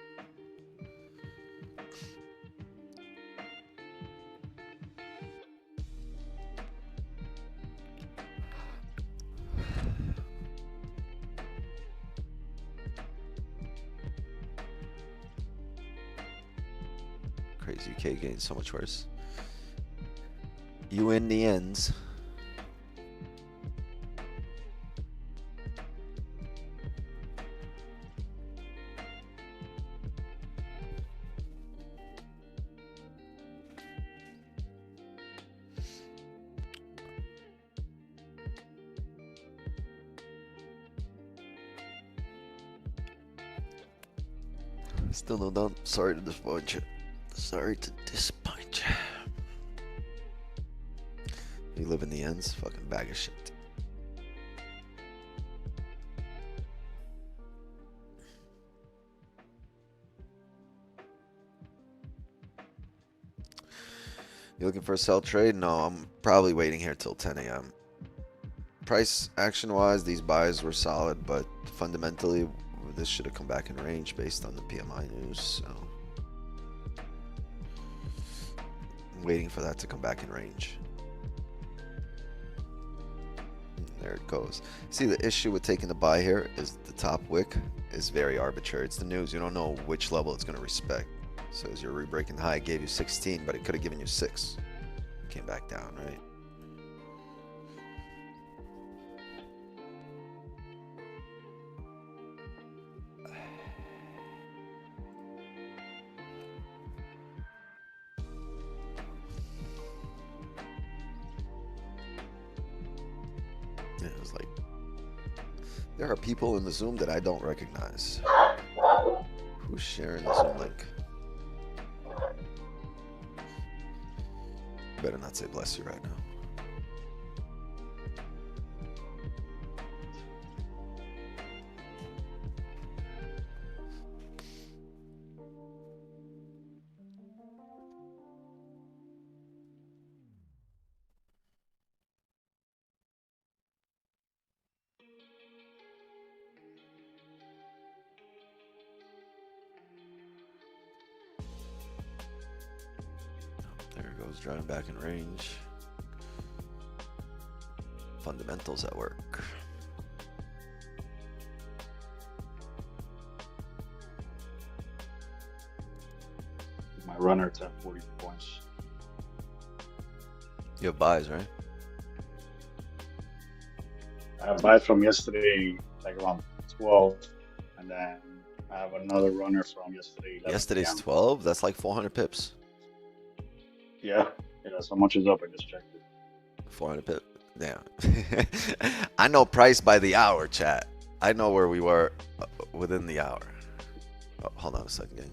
Crazy UK gains so much worse. You in the ends. Still no doubt. Sorry to disappoint you. Sorry to disappoint you. You live in the ends? Fucking bag of shit. You looking for a sell trade? No, I'm probably waiting here till 10 a.m. Price action wise, these buys were solid, but fundamentally, this should have come back in range based on the PMI news. So, I'm waiting for that to come back in range. There it goes. See, the issue with taking the buy here is the top wick is very arbitrary. It's the news. You don't know which level it's going to respect. So as you're re-breaking high, it gave you 16, but it could have given you 6. Came back down, right? Yeah, it was like, there are people in the Zoom that I don't recognize. Who's sharing the Zoom link? Better not say bless you right now. There it goes, driving back in range. Fundamentals at work. My runner at 40 points. You have buys, right? I have buys from yesterday, like around 12, and then I have another runner from yesterday. 11 Yesterday's p.m. 12. That's like 400 pips. Yeah, so much is up. I just checked it. 400 pips. Damn. I know price by the hour, chat. I know where we were within the hour. Oh, hold on a second, gang.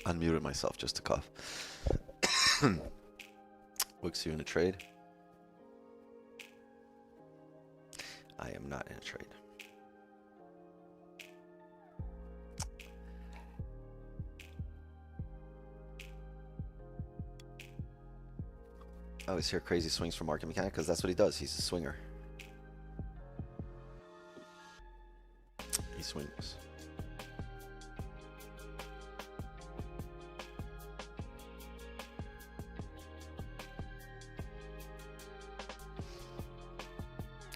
Unmuted myself just to cough. Wix, you in a trade? I am not in a trade. I always hear crazy swings from Market Mechanic because that's what he does. He's a swinger. He swings.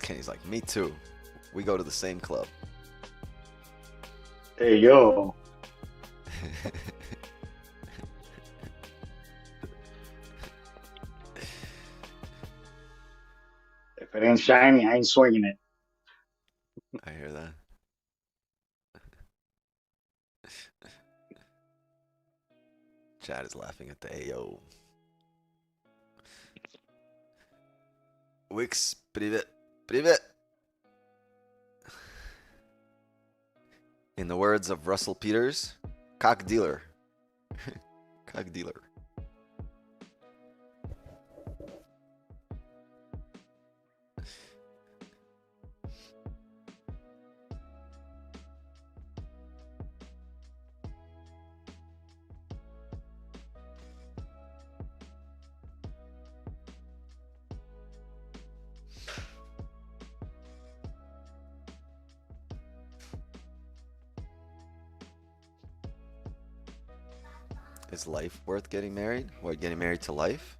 Kenny's like, me too. We go to the same club. Hey, yo. If it ain't shiny, I ain't swinging it. I hear that. Chad is laughing at the AO. Wix, привет, привет. In the words of Russell Peters, cock dealer. Cock dealer. Is life worth getting married? What, getting married to life?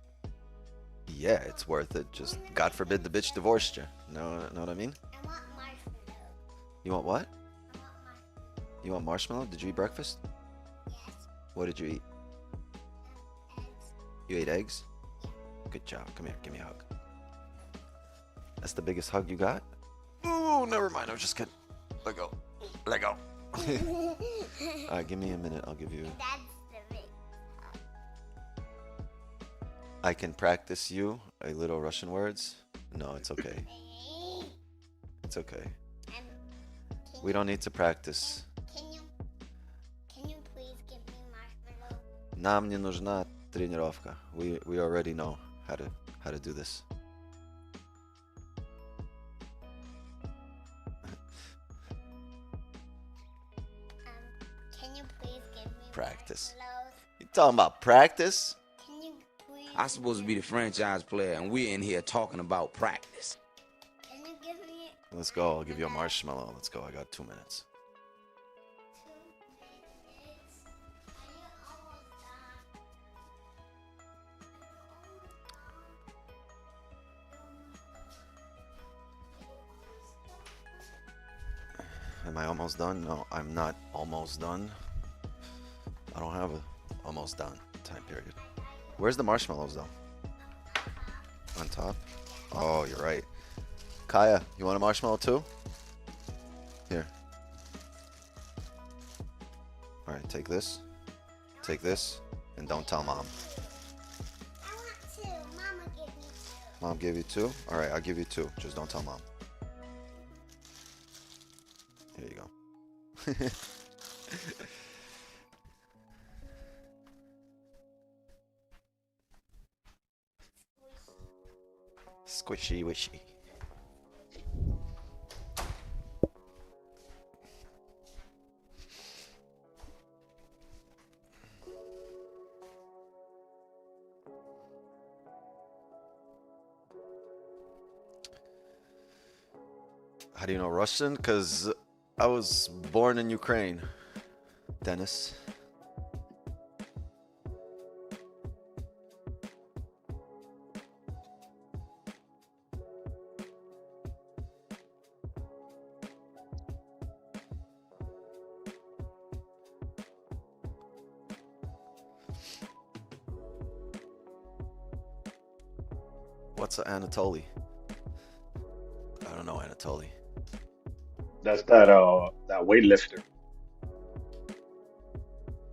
Yeah, it's worth it. Just God forbid the bitch divorced you. Know what I mean? I want marshmallow. You want what? I want marshmallow. You want marshmallow? Did you eat breakfast? Yes. What did you eat? Eggs. You ate eggs? Good job. Come here. Give me a hug. That's the biggest hug you got? Ooh, never mind. I was just kidding. Let go. Let go. Alright, give me a minute. I'll give you... That's the big. I can practice you a little Russian words. No, it's okay. It's okay. We don't need to practice. Can you please give me marshmallow? Нам не нужна тренировка. We already know how to do this. Can you please give me Practice. marshmallows? You talking about practice? Can you please? I'm supposed to be the franchise player, and we're in here talking about practice. Can you give me? Let's go. I'll give you a marshmallow. Let's go. I got 2 minutes. 2 minutes? Are you almost done? Am I almost done? No, I'm not almost done. I don't have a almost done time period. Where's the marshmallows though? On top? Oh, you're right. Kaya, you want a marshmallow too? Here. All right, take this, and don't tell mom. I want two. Mama give me two. Mom gave you 2? All right, I'll give you 2. Just don't tell mom. Here you go. Squishy wishy. How do you know Russian? Because I was born in Ukraine, Dennis. What's Anatoly? I don't know Anatoly. That's that weightlifter.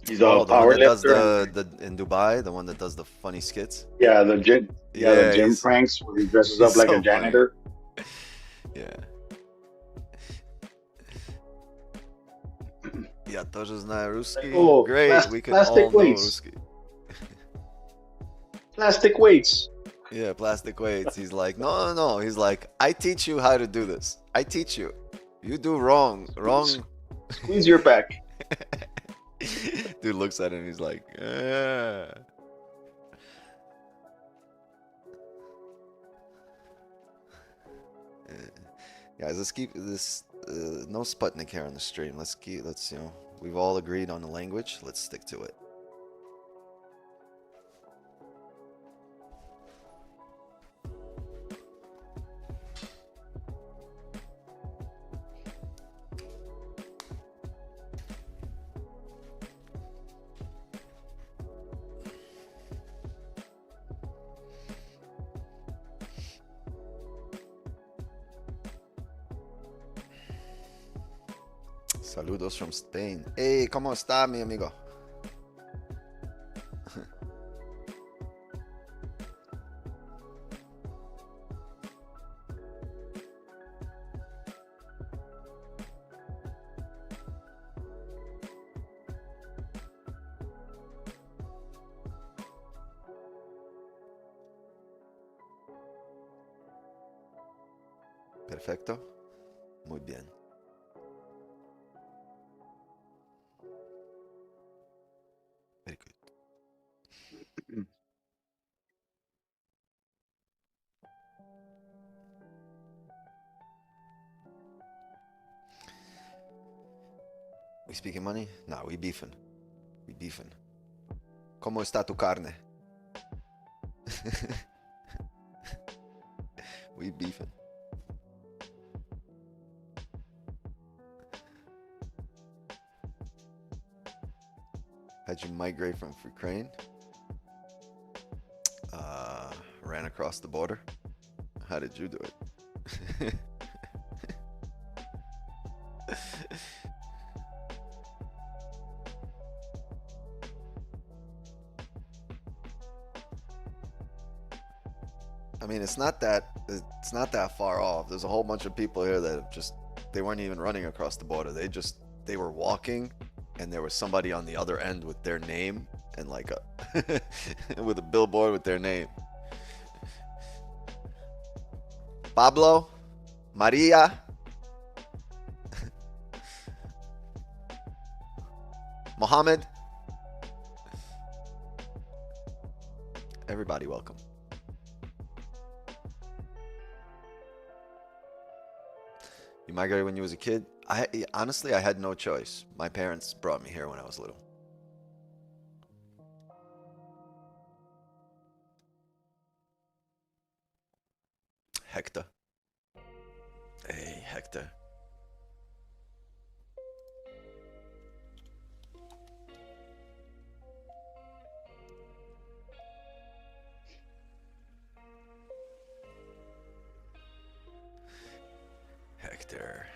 He's a Oh, the one power that does lifter. the in Dubai, the one that does the funny skits. Yeah, the gym. Yeah, the gym he's pranks where he dresses he's up like a so funny. janitor. Yeah. Я тоже знаю русский. Oh, Great, we can plastic all know weights. русский. Plastic weights. Yeah, plastic weights. He's like, no, no, no. He's like, I teach you how to do this. I teach you. You do wrong. Squeeze your back. Dude looks at him. He's like, guys, let's keep this. No Sputnik here on the stream. Let's we've all agreed on the language. Let's stick to it. Saludos from Spain. Hey, ¿cómo está, mi amigo? Perfecto. Muy bien. Very good. We speaking money? Nah, we beefing. We beefing. ¿Cómo está tu carne? We beefing. How'd you migrate from Ukraine? Ran across the border. How did you do it? I mean, it's not that far off. There's a whole bunch of people here that have they weren't even running across the border. They were walking, and there was somebody on the other end with their name and like a with a billboard with their name. Pablo, Maria, Mohammed. Everybody welcome. You migrated when you was a kid? Honestly, I had no choice. My parents brought me here when I was little. Hector. Hey, Hector. Hector.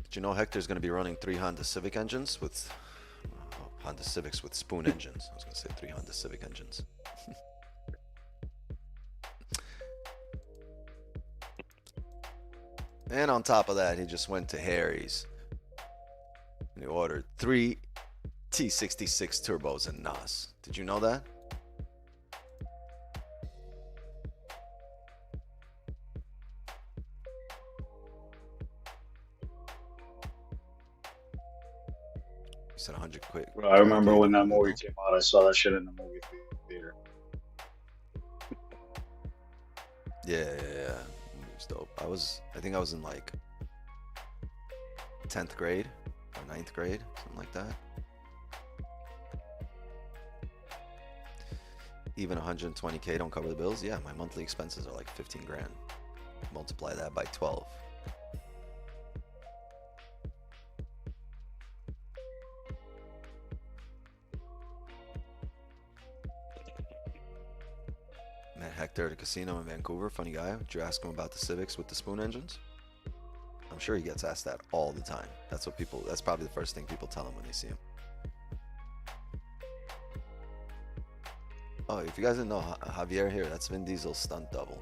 Did you know Hector's going to be running 3 Honda Civic engines with Honda Civics with spoon engines? I was going to say 3 Honda Civic engines. And on top of that, he just went to Harry's and he ordered 3 T66 turbos and NOS. Did you know that? You said 100 quick. Bro, I remember when that movie came out. I saw that shit in the movie theater. Yeah. It was dope. I think I was in like 10th grade or 9th grade, something like that. Even 120K don't cover the bills. Yeah, my monthly expenses are like 15 grand. Multiply that by 12. Met Hector at a casino in Vancouver. Funny guy. Did you ask him about the Civics with the spoon engines? I'm sure he gets asked that all the time. That's probably the first thing people tell him when they see him. Oh, if you guys didn't know, Javier here, that's Vin Diesel's stunt double.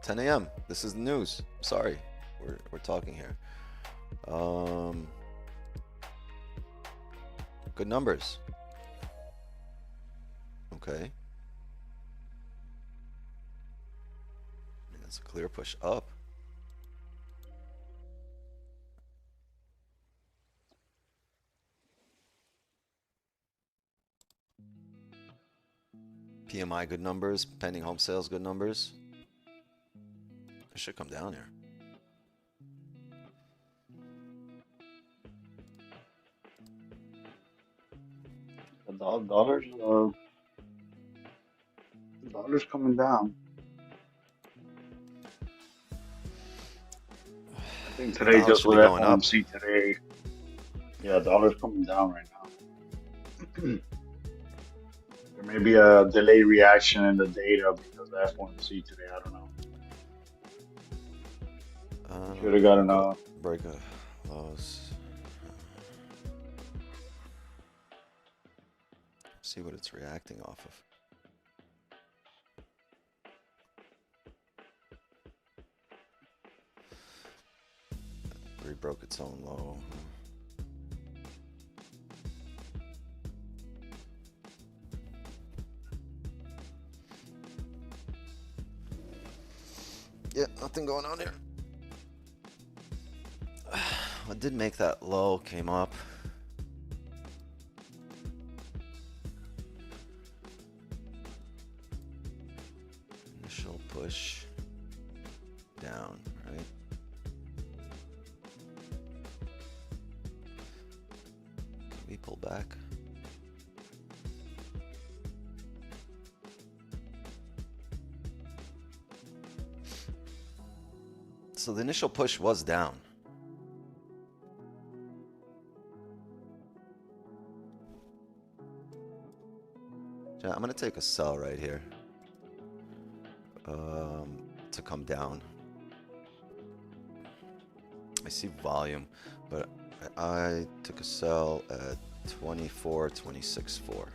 $10 a.m. This is the news. I'm sorry. We're talking here. Good numbers. Okay. That's a clear push up. PMI good numbers, pending home sales good numbers. It should come down here. The dollar's coming down. I think today just with FOMC today. Yeah, dollar's coming down right now. There may be a delayed reaction in the data because of FOMC today. I don't know. Should have got enough. Break a lows. See what it's reacting off of. Rebroke its own low. Yeah, nothing going on here. I did make that low, came up. Initial push down, right? We pull back. So the initial push was down. I'm going to take a sell right here to come down. I see volume, but I took a sell at 24.26.4.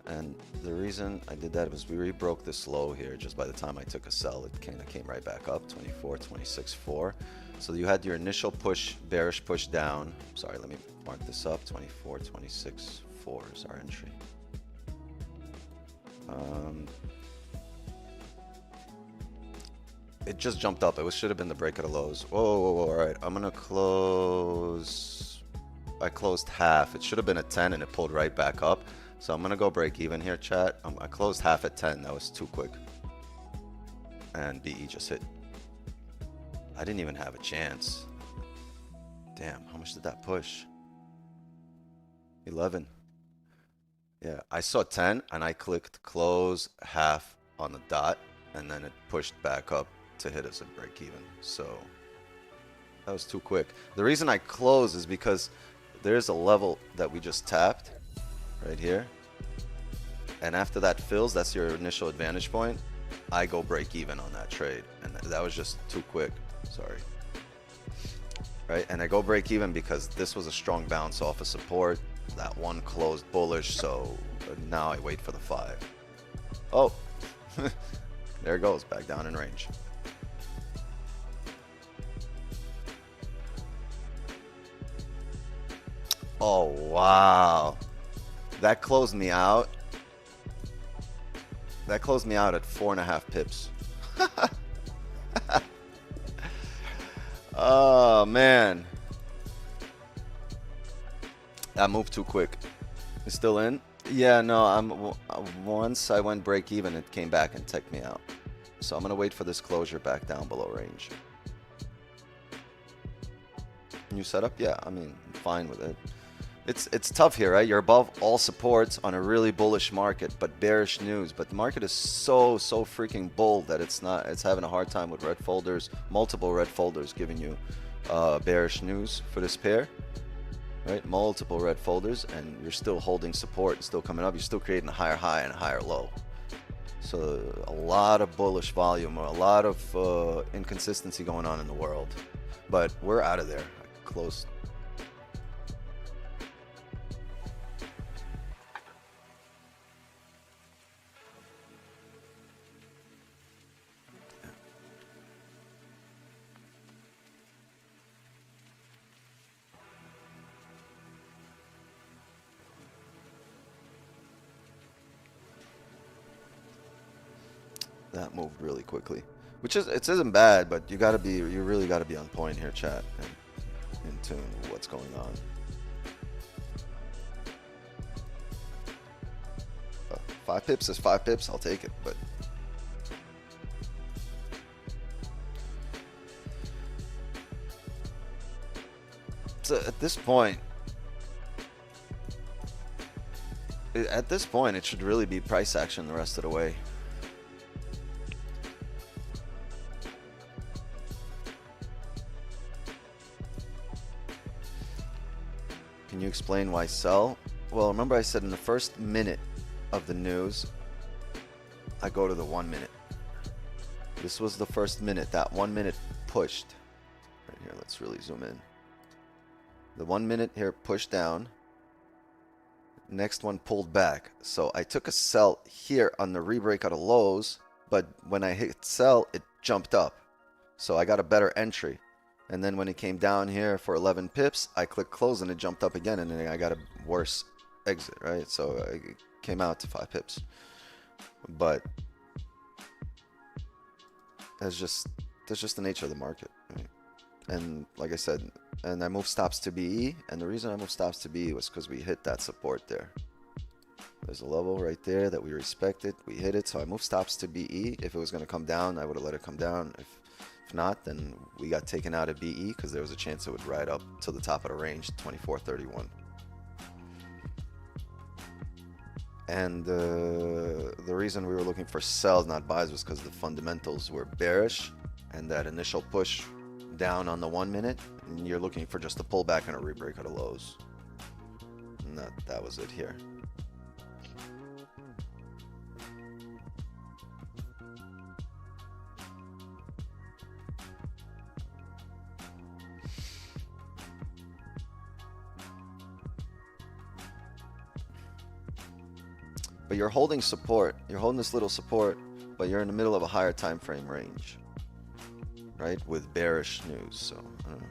And the reason I did that was we rebroke this low here. Just by the time I took a sell, it kind of came right back up, 24.26.4. So you had your initial push, bearish push down. Sorry, let me mark this up. 24.26.4 is our entry. It just jumped up. It should have been the break of the lows. Whoa, all right. I'm gonna close. I closed half. It should have been at 10 and it pulled right back up. So I'm gonna go break even here, chat. I closed half at 10. That was too quick. And BE just hit. I didn't even have a chance. Damn, how much did that push? 11. Yeah, I saw 10 and I clicked close half on the dot and then it pushed back up to hit us at break even. So that was too quick. The reason I close is because there's a level that we just tapped right here. And after that fills, that's your initial advantage point. I go break even on that trade, and that was just too quick. Sorry. Right, and I go break even because this was a strong bounce off of support. That one closed bullish, so now I wait for the 5. Oh, there it goes, back down in range. Oh, wow. That closed me out. That closed me out at 4.5 pips. Oh, man. That moved too quick. It's still in? Yeah, no, once I went break even, it came back and took me out. So I'm going to wait for this closure back down below range. New setup? Yeah, I mean, I'm fine with it. It's tough here, right? You're above all supports on a really bullish market, but bearish news. But the market is so freaking bull that it's having a hard time with red folders, multiple red folders giving you bearish news for this pair, right? Multiple red folders, and you're still holding support, still coming up. You're still creating a higher high and a higher low. So a lot of bullish volume, a lot of inconsistency going on in the world. But we're out of there. Close. That moved really quickly, which isn't bad, but you really gotta be on point here, chat, and in tune with what's going on. 5 pips is 5 pips. I'll take it, but so at this point, it should really be price action the rest of the way. Can you explain why sell? Well, remember I said in the first minute of the news, I go to the 1 minute. This was the first minute. That 1 minute pushed. Right here, let's really zoom in. The 1 minute here pushed down. Next one pulled back. So I took a sell here on the rebreak out of lows, but when I hit sell, it jumped up. So I got a better entry. And then when it came down here for 11 pips, I clicked close and it jumped up again, and then I got a worse exit, right? So it came out to 5 pips. But that's just the nature of the market, right? And like I said, and I moved stops to BE, and the reason I moved stops to BE was because we hit that support there. There's a level right there that we respected. We hit it, so I moved stops to BE. If it was going to come down, I would have let it come down. If not, then we got taken out of BE because there was a chance it would ride up to the top of the range, 24.31. And the reason we were looking for sells, not buys, was because the fundamentals were bearish, and that initial push down on the 1 minute, and you're looking for just a pullback and a rebreak of the lows. And that was it here. But you're holding support. You're holding this little support, but you're in the middle of a higher time frame range, right? With bearish news. So I don't know.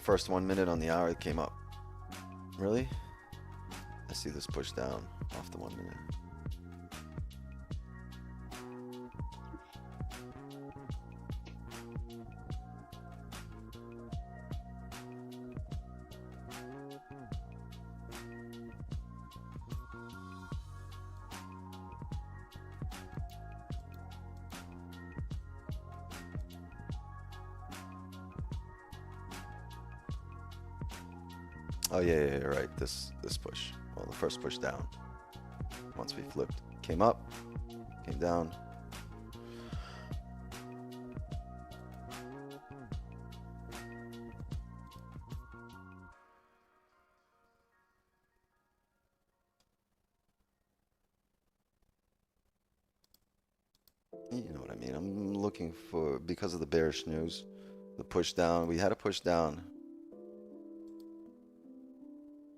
First 1 minute on the hour, it came up. Really? I see this push down off the 1 minute. Oh yeah, right. This push. Well, the first push down. Once we flipped, came up, came down. You know what I mean? I'm looking for, because of the bearish news, the push down. We had a push down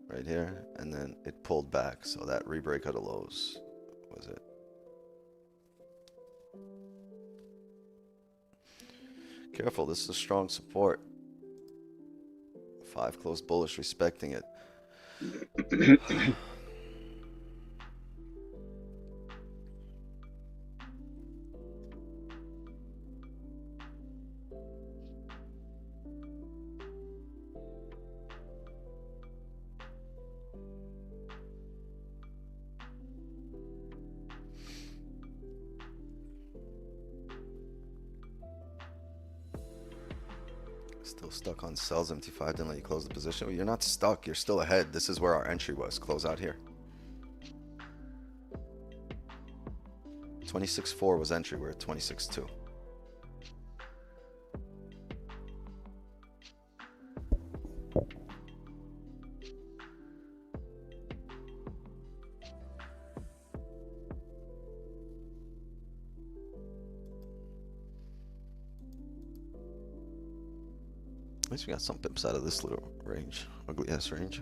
right here, and then it pulled back. So that rebreak of the lows was it. Careful, this is a strong support. 5 close bullish, respecting it. Still stuck on sells, MT5 didn't let you close the position. Well, you're not stuck, you're still ahead. This is where our entry was. Close out here. 26.4 was entry, we're at 26.2. At least we got some pips out of this little range, ugly ass range.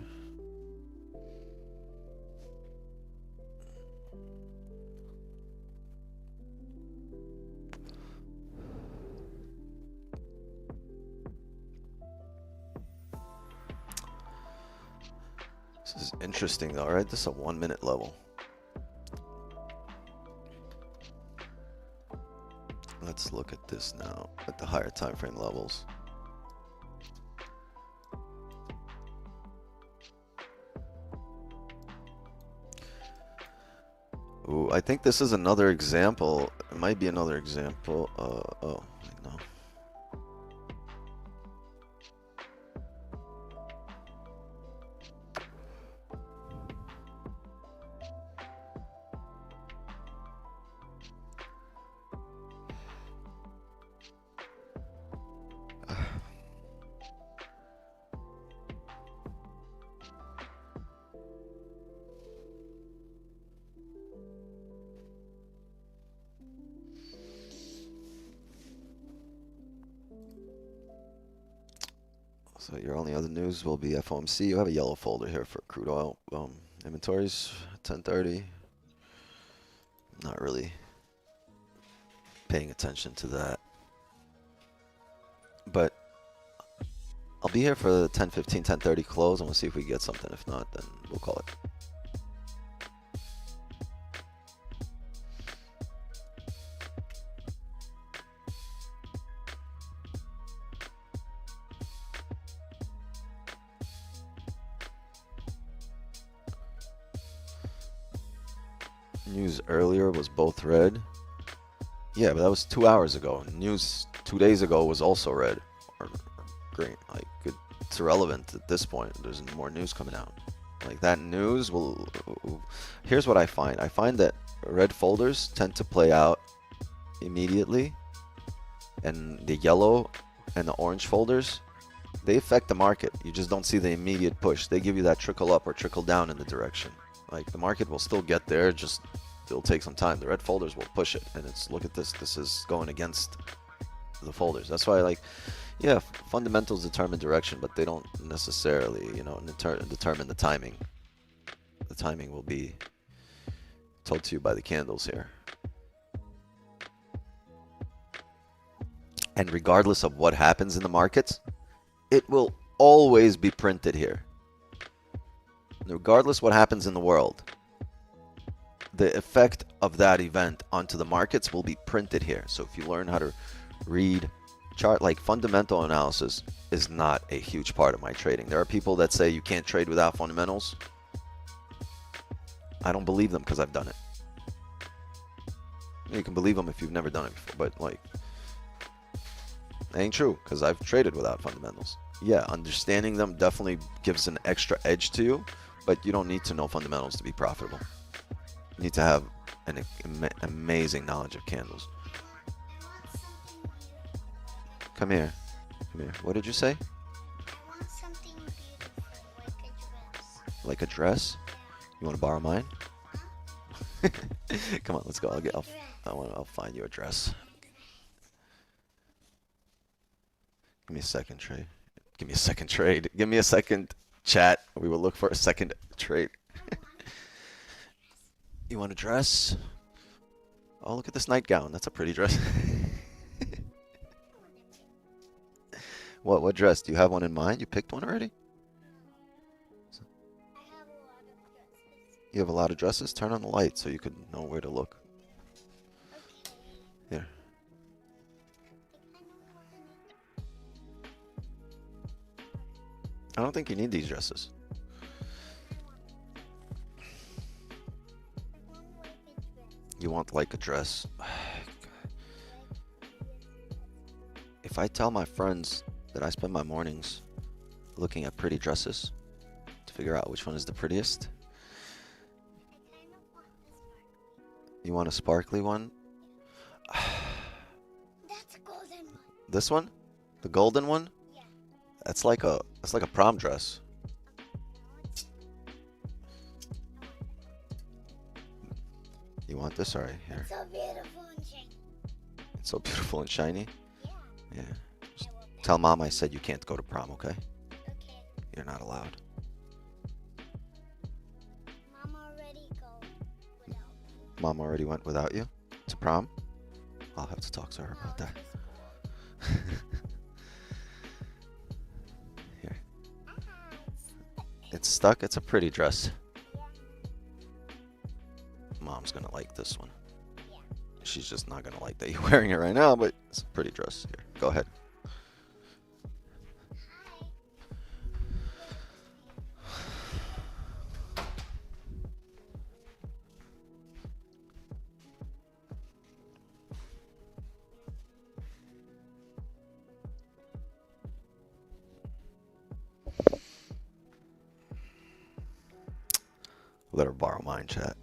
This is interesting though, right? This is a 1 minute level. Let's look at this now at the higher time frame levels. Ooh, I think this is another example. It might be another example. Oh, no. So your only other news will be FOMC. You have a yellow folder here for crude oil inventories, 1030. Not really paying attention to that. But I'll be here for the 10:15, 10:30 close, and we'll see if we get something. If not, then we'll call it. News earlier was both red. Yeah, but that was 2 hours ago. News 2 days ago was also red or green. Like, it's irrelevant at this point. There's more news coming out. Like, that news will. Here's what I find. I find that red folders tend to play out immediately, and the yellow and the orange folders, they affect the market. You just don't see the immediate push. They give you that trickle up or trickle down in the direction. Like, the market will still get there, just it'll take some time. The red folders will push it, and it's, look at this. This is going against the folders. That's why, like, yeah, fundamentals determine direction, but they don't necessarily, you know, determine the timing. The timing will be told to you by the candles here. And regardless of what happens in the markets, it will always be printed here. Regardless what happens in the world, the effect of that event onto the markets will be printed here. So if you learn how to read chart, like, fundamental analysis is not a huge part of my trading. There are people that say you can't trade without fundamentals. I don't believe them because I've done it. You can believe them if you've never done it before, but, like, it ain't true because I've traded without fundamentals. Yeah, understanding them definitely gives an extra edge to you, but you don't need to know fundamentals to be profitable. You need to have an amazing knowledge of candles. Come here. Come here. What did you say? I want something beautiful, like a dress. Like a dress? You want to borrow mine? Come on, let's go. I'll find you a dress. Give me a second trade. Give me a second trade. Give me a second chat. We will look for a second trade. You want a dress? Oh, look at this nightgown. That's a pretty dress. What dress? Do you have one in mind? You picked one already? I have a lot of dresses. You have a lot of dresses? Turn on the light so you could know where to look. Okay. Here. I don't think you need these dresses. You want like a dress? If I tell my friends that I spend my mornings looking at pretty dresses to figure out which one is the prettiest. You want a sparkly one? That's a golden one. This one? The golden one? Yeah. That's like a prom dress. You want this? All right, here. It's so beautiful and shiny. It's so beautiful and shiny. Yeah. Yeah. Just tell mom I said you can't go to prom, okay? Okay. You're not allowed. Mom already go without me. Mom already went without you to prom? I'll have to talk to her about that. Here. It's stuck. It's a pretty dress. Mom's gonna like this one. Yeah. She's just not gonna like that you're wearing it right now, but it's a pretty dress. Here, go ahead. Let her borrow mine, chat.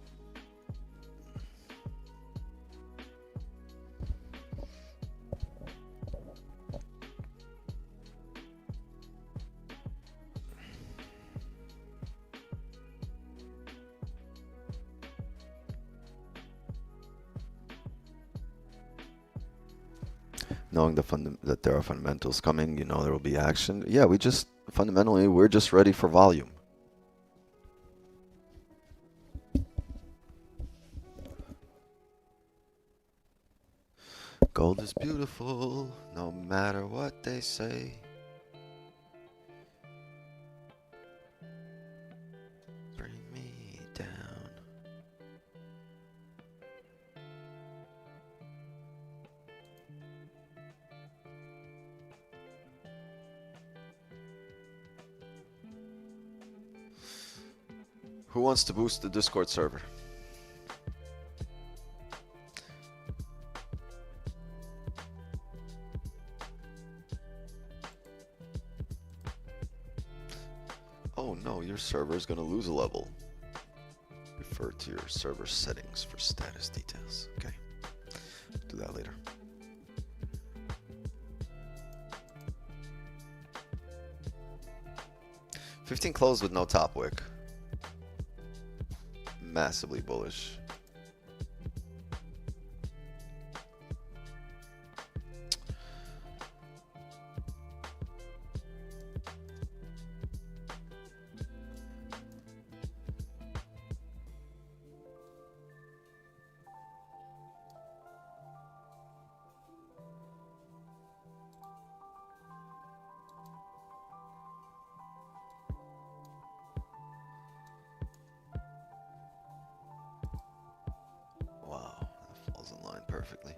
Knowing that there are fundamentals coming, you know there will be action. Yeah, fundamentally, we're just ready for volume. Gold is beautiful, no matter what they say. Bring me down. Who wants to boost the Discord server? Oh no, your server is going to lose a level. Refer to your server settings for status details. Okay, do that later. $15 closed with no top wick. Massively bullish. Wow, that falls in line perfectly.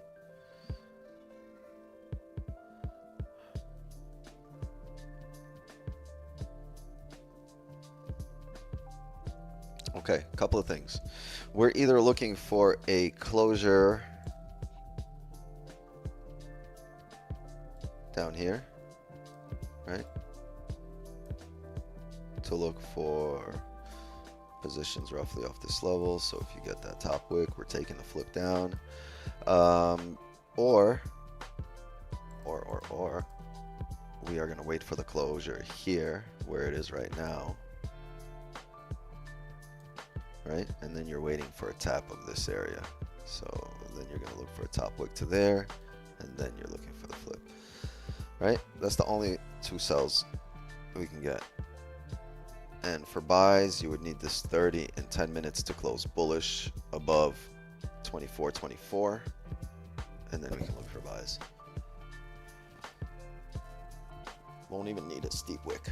Okay, a couple of things. We're either looking for a closure down here, right? to look for positions roughly off this level. So if you get that top wick, we're taking the flip down. Or we are going to wait for the closure here where it is right now, right? And then you're waiting for a tap of this area. So then you're going to look for a top wick to there, and then you're looking for the flip, right? That's the only two sells we can get. And for buys, you would need this 30 in 10 minutes to close bullish above 24.24, and then we can look for buys. Won't even need a steep wick.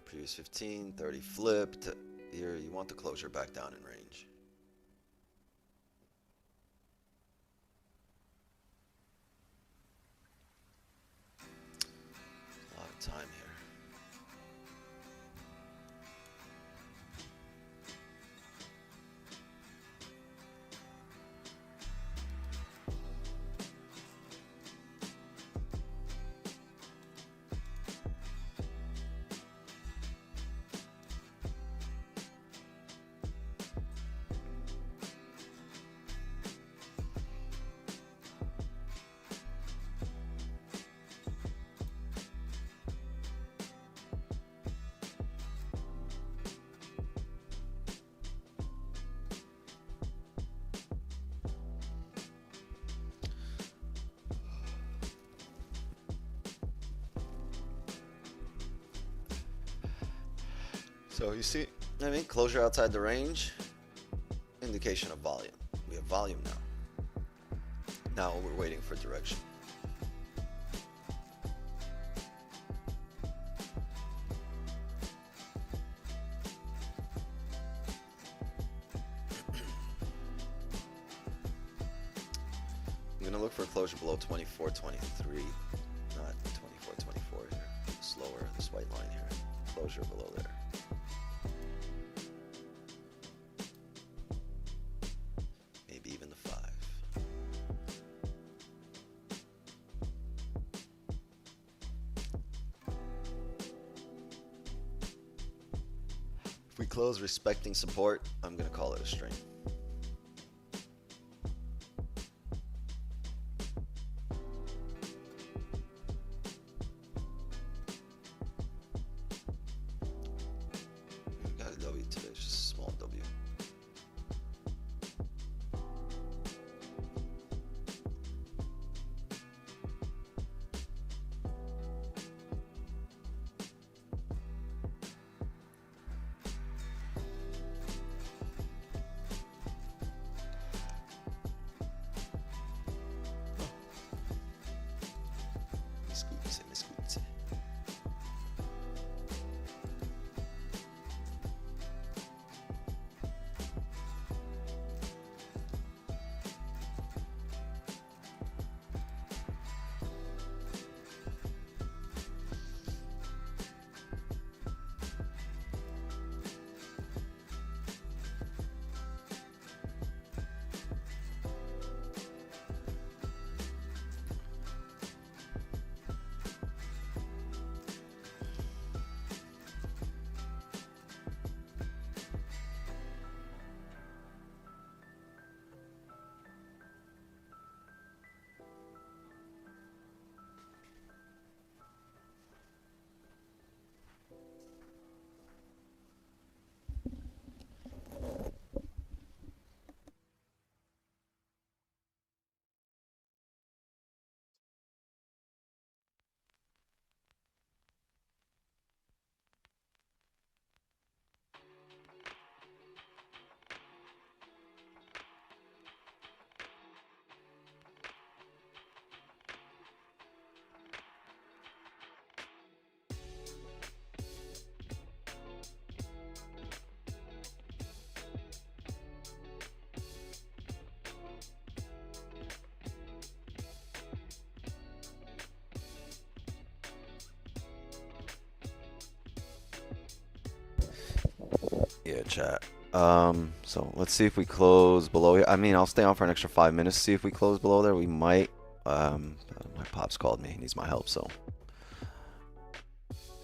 Previous 15, 30 flipped. Here you want the closure back down in range. A lot of time here. So you see, I mean, closure outside the range, indication of volume. We have volume now. Now we're waiting for direction. I'm gonna look for a closure below 24.23, not 24.24 here. Slower, this white line here. Closure below there. Maybe even the 5. If we close respecting support, I'm gonna call it a stream. Got a W today, just a small W. chat. So let's see if we close below here. I mean, I'll stay on for an extra 5 minutes to see if we close below there. We might. My pops called me. He needs my help, so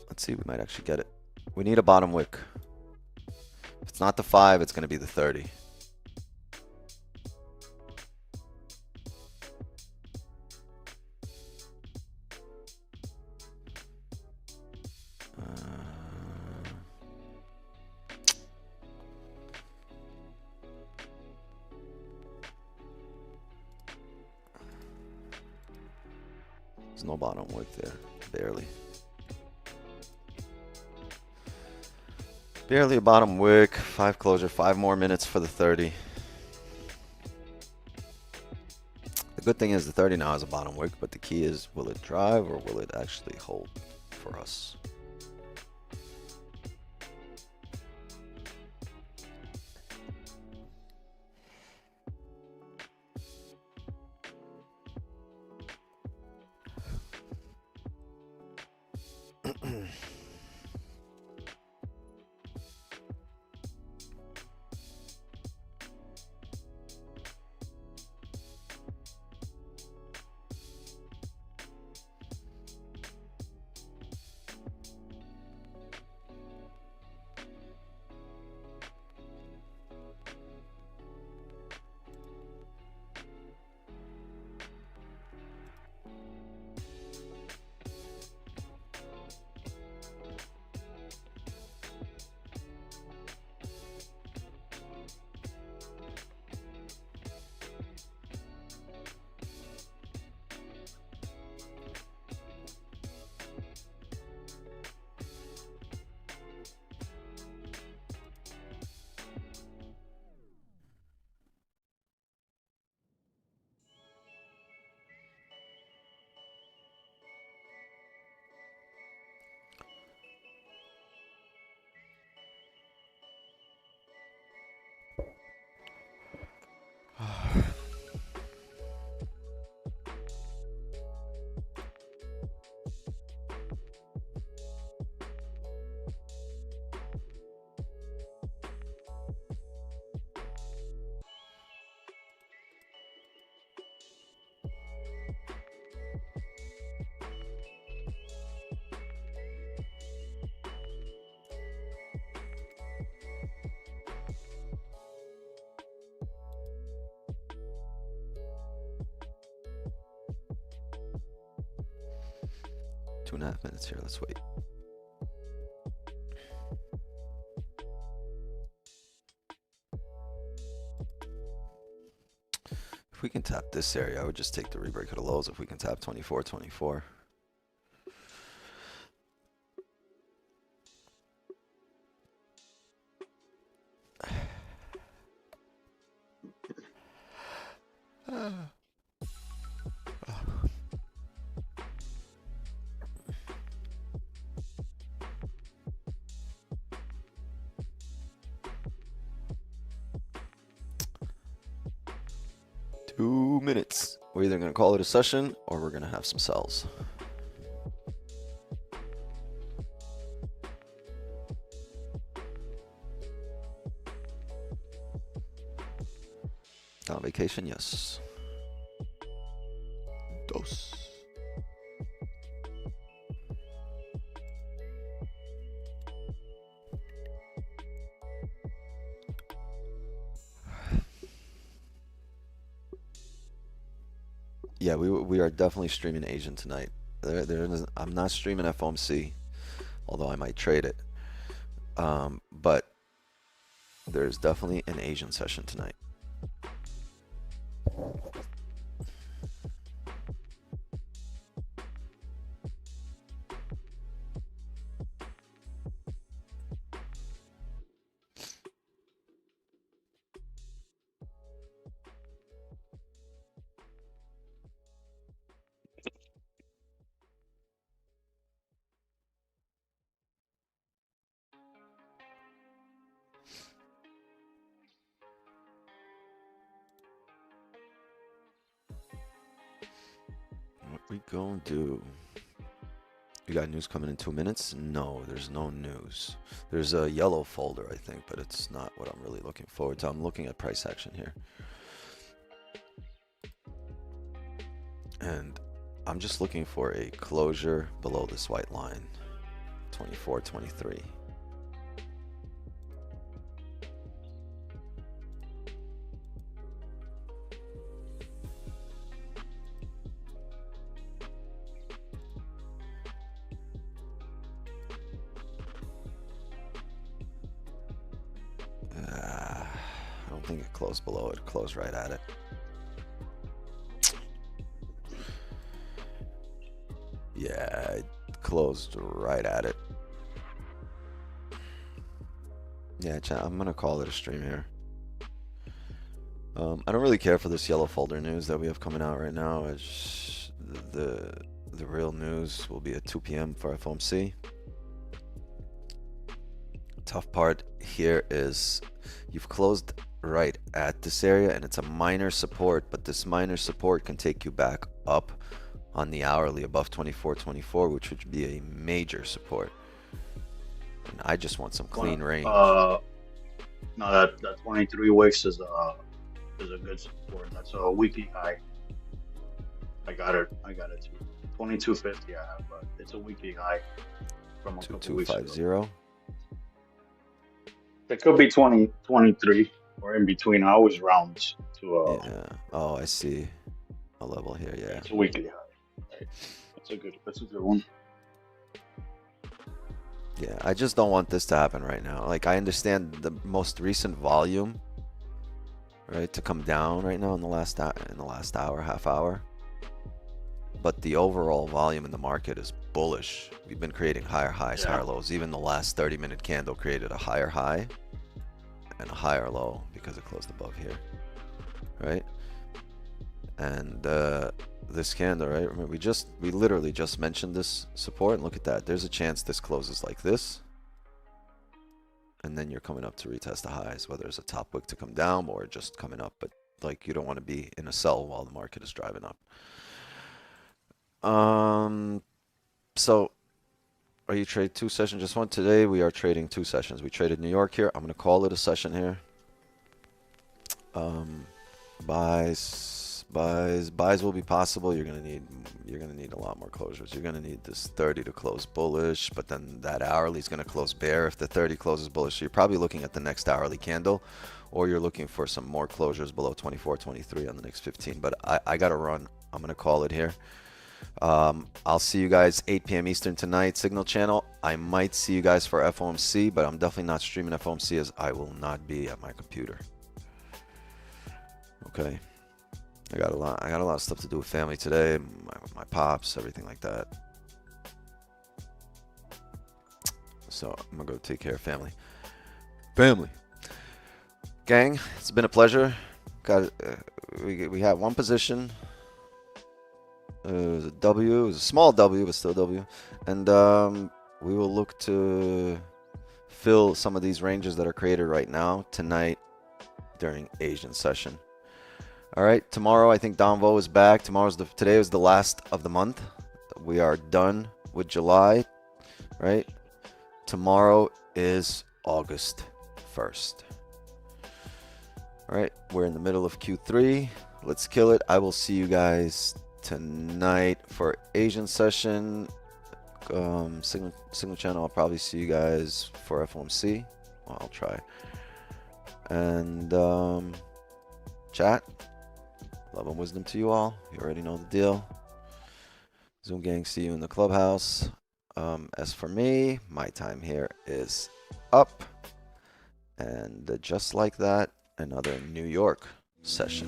let's see. We might actually get it. We need a bottom wick. If it's not the 5, it's going to be the 30. There's no bottom wick there. Barely. Barely a bottom wick. 5 closure. 5 more minutes for the 30. The good thing is the 30 now has a bottom wick, but the key is, will it drive or will it actually hold for us? Two and a half minutes here. Let's wait. If we can tap this area, I would just take the rebreak of the lows. If we can tap 24, 24. Minutes. We're either going to call it a session or we're going to have some sells. On vacation, yes. Dos. Yeah, we are definitely streaming Asian tonight. I'm not streaming FOMC, although I might trade it. But there's definitely an Asian session tonight. What we gonna do? You got news coming in 2 minutes? No, there's no news. There's a yellow folder, I think, but it's not what I'm really looking forward to. I'm looking at price action here. And I'm just looking for a closure below this white line, 24.23. I don't think it closed below it. It closed right at it. Yeah, it closed right at it. Yeah, I'm gonna call it a stream here. I don't really care for this yellow folder news that we have coming out right now. It's the real news will be at 2 p.m. for FOMC. Tough part here is you've closed right at this area and it's a minor support, but this minor support can take you back up on the hourly above 24.24, which would be a major support. And I just want some clean range. No, that 23 wicks is a good support. That's a weekly high. I got it too. 22.50 I have, but it's a weekly high from a couple weeks ago. 2250. It could be 23 or in between. I always round to yeah. Oh, I see a level here. Yeah, it's a weekly high. Right. That's a good one. Yeah, I just don't want this to happen right now. Like, I understand the most recent volume, right, to come down right now in the last hour, half hour. But the overall volume in the market is bullish. We've been creating higher highs, higher lows. Even the last 30-minute candle created a higher high and a higher low because it closed above here, right? And this candle, right? Remember, we literally just mentioned this support, and look at that. There's a chance this closes like this, and then you're coming up to retest the highs, whether it's a top wick to come down or just coming up. But like, you don't want to be in a sell while the market is driving up. So are you trade 2 sessions? Just one. Today we are trading 2 sessions. We traded New York here. I'm going to call it a session here. Buys will be possible. You're gonna need a lot more closures. You're gonna need this 30 to close bullish, but then that hourly is gonna close bear if the 30 closes bullish. So you're probably looking at the next hourly candle, or you're looking for some more closures below 24.23 on the next 15. But I gotta run. I'm gonna call it here. I'll see you guys 8 p.m. Eastern tonight, Signal Channel. I might see you guys for FOMC, but I'm definitely not streaming FOMC as I will not be at my computer. Okay. I got a lot of stuff to do with family today, my pops, everything like that. So I'm gonna go take care of family. Gang, it's been a pleasure. We had one position. It was a W. It was a small W, but still W. And we will look to fill some of these ranges that are created right now tonight during Asian session. All right, tomorrow I think Donvo is back. Today was the last of the month. We are done with July, right? Tomorrow is August 1st. All right, we're in the middle of Q3. Let's kill it. I will see you guys tonight for Asian session. Signal Channel, I'll probably see you guys for FOMC. Well, I'll try. And chat. Love and wisdom to you all. You already know the deal. Zoom gang, see you in the clubhouse. As for me, my time here is up. And just like that, another New York session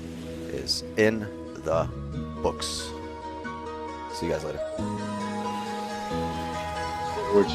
is in the books. See you guys later. Which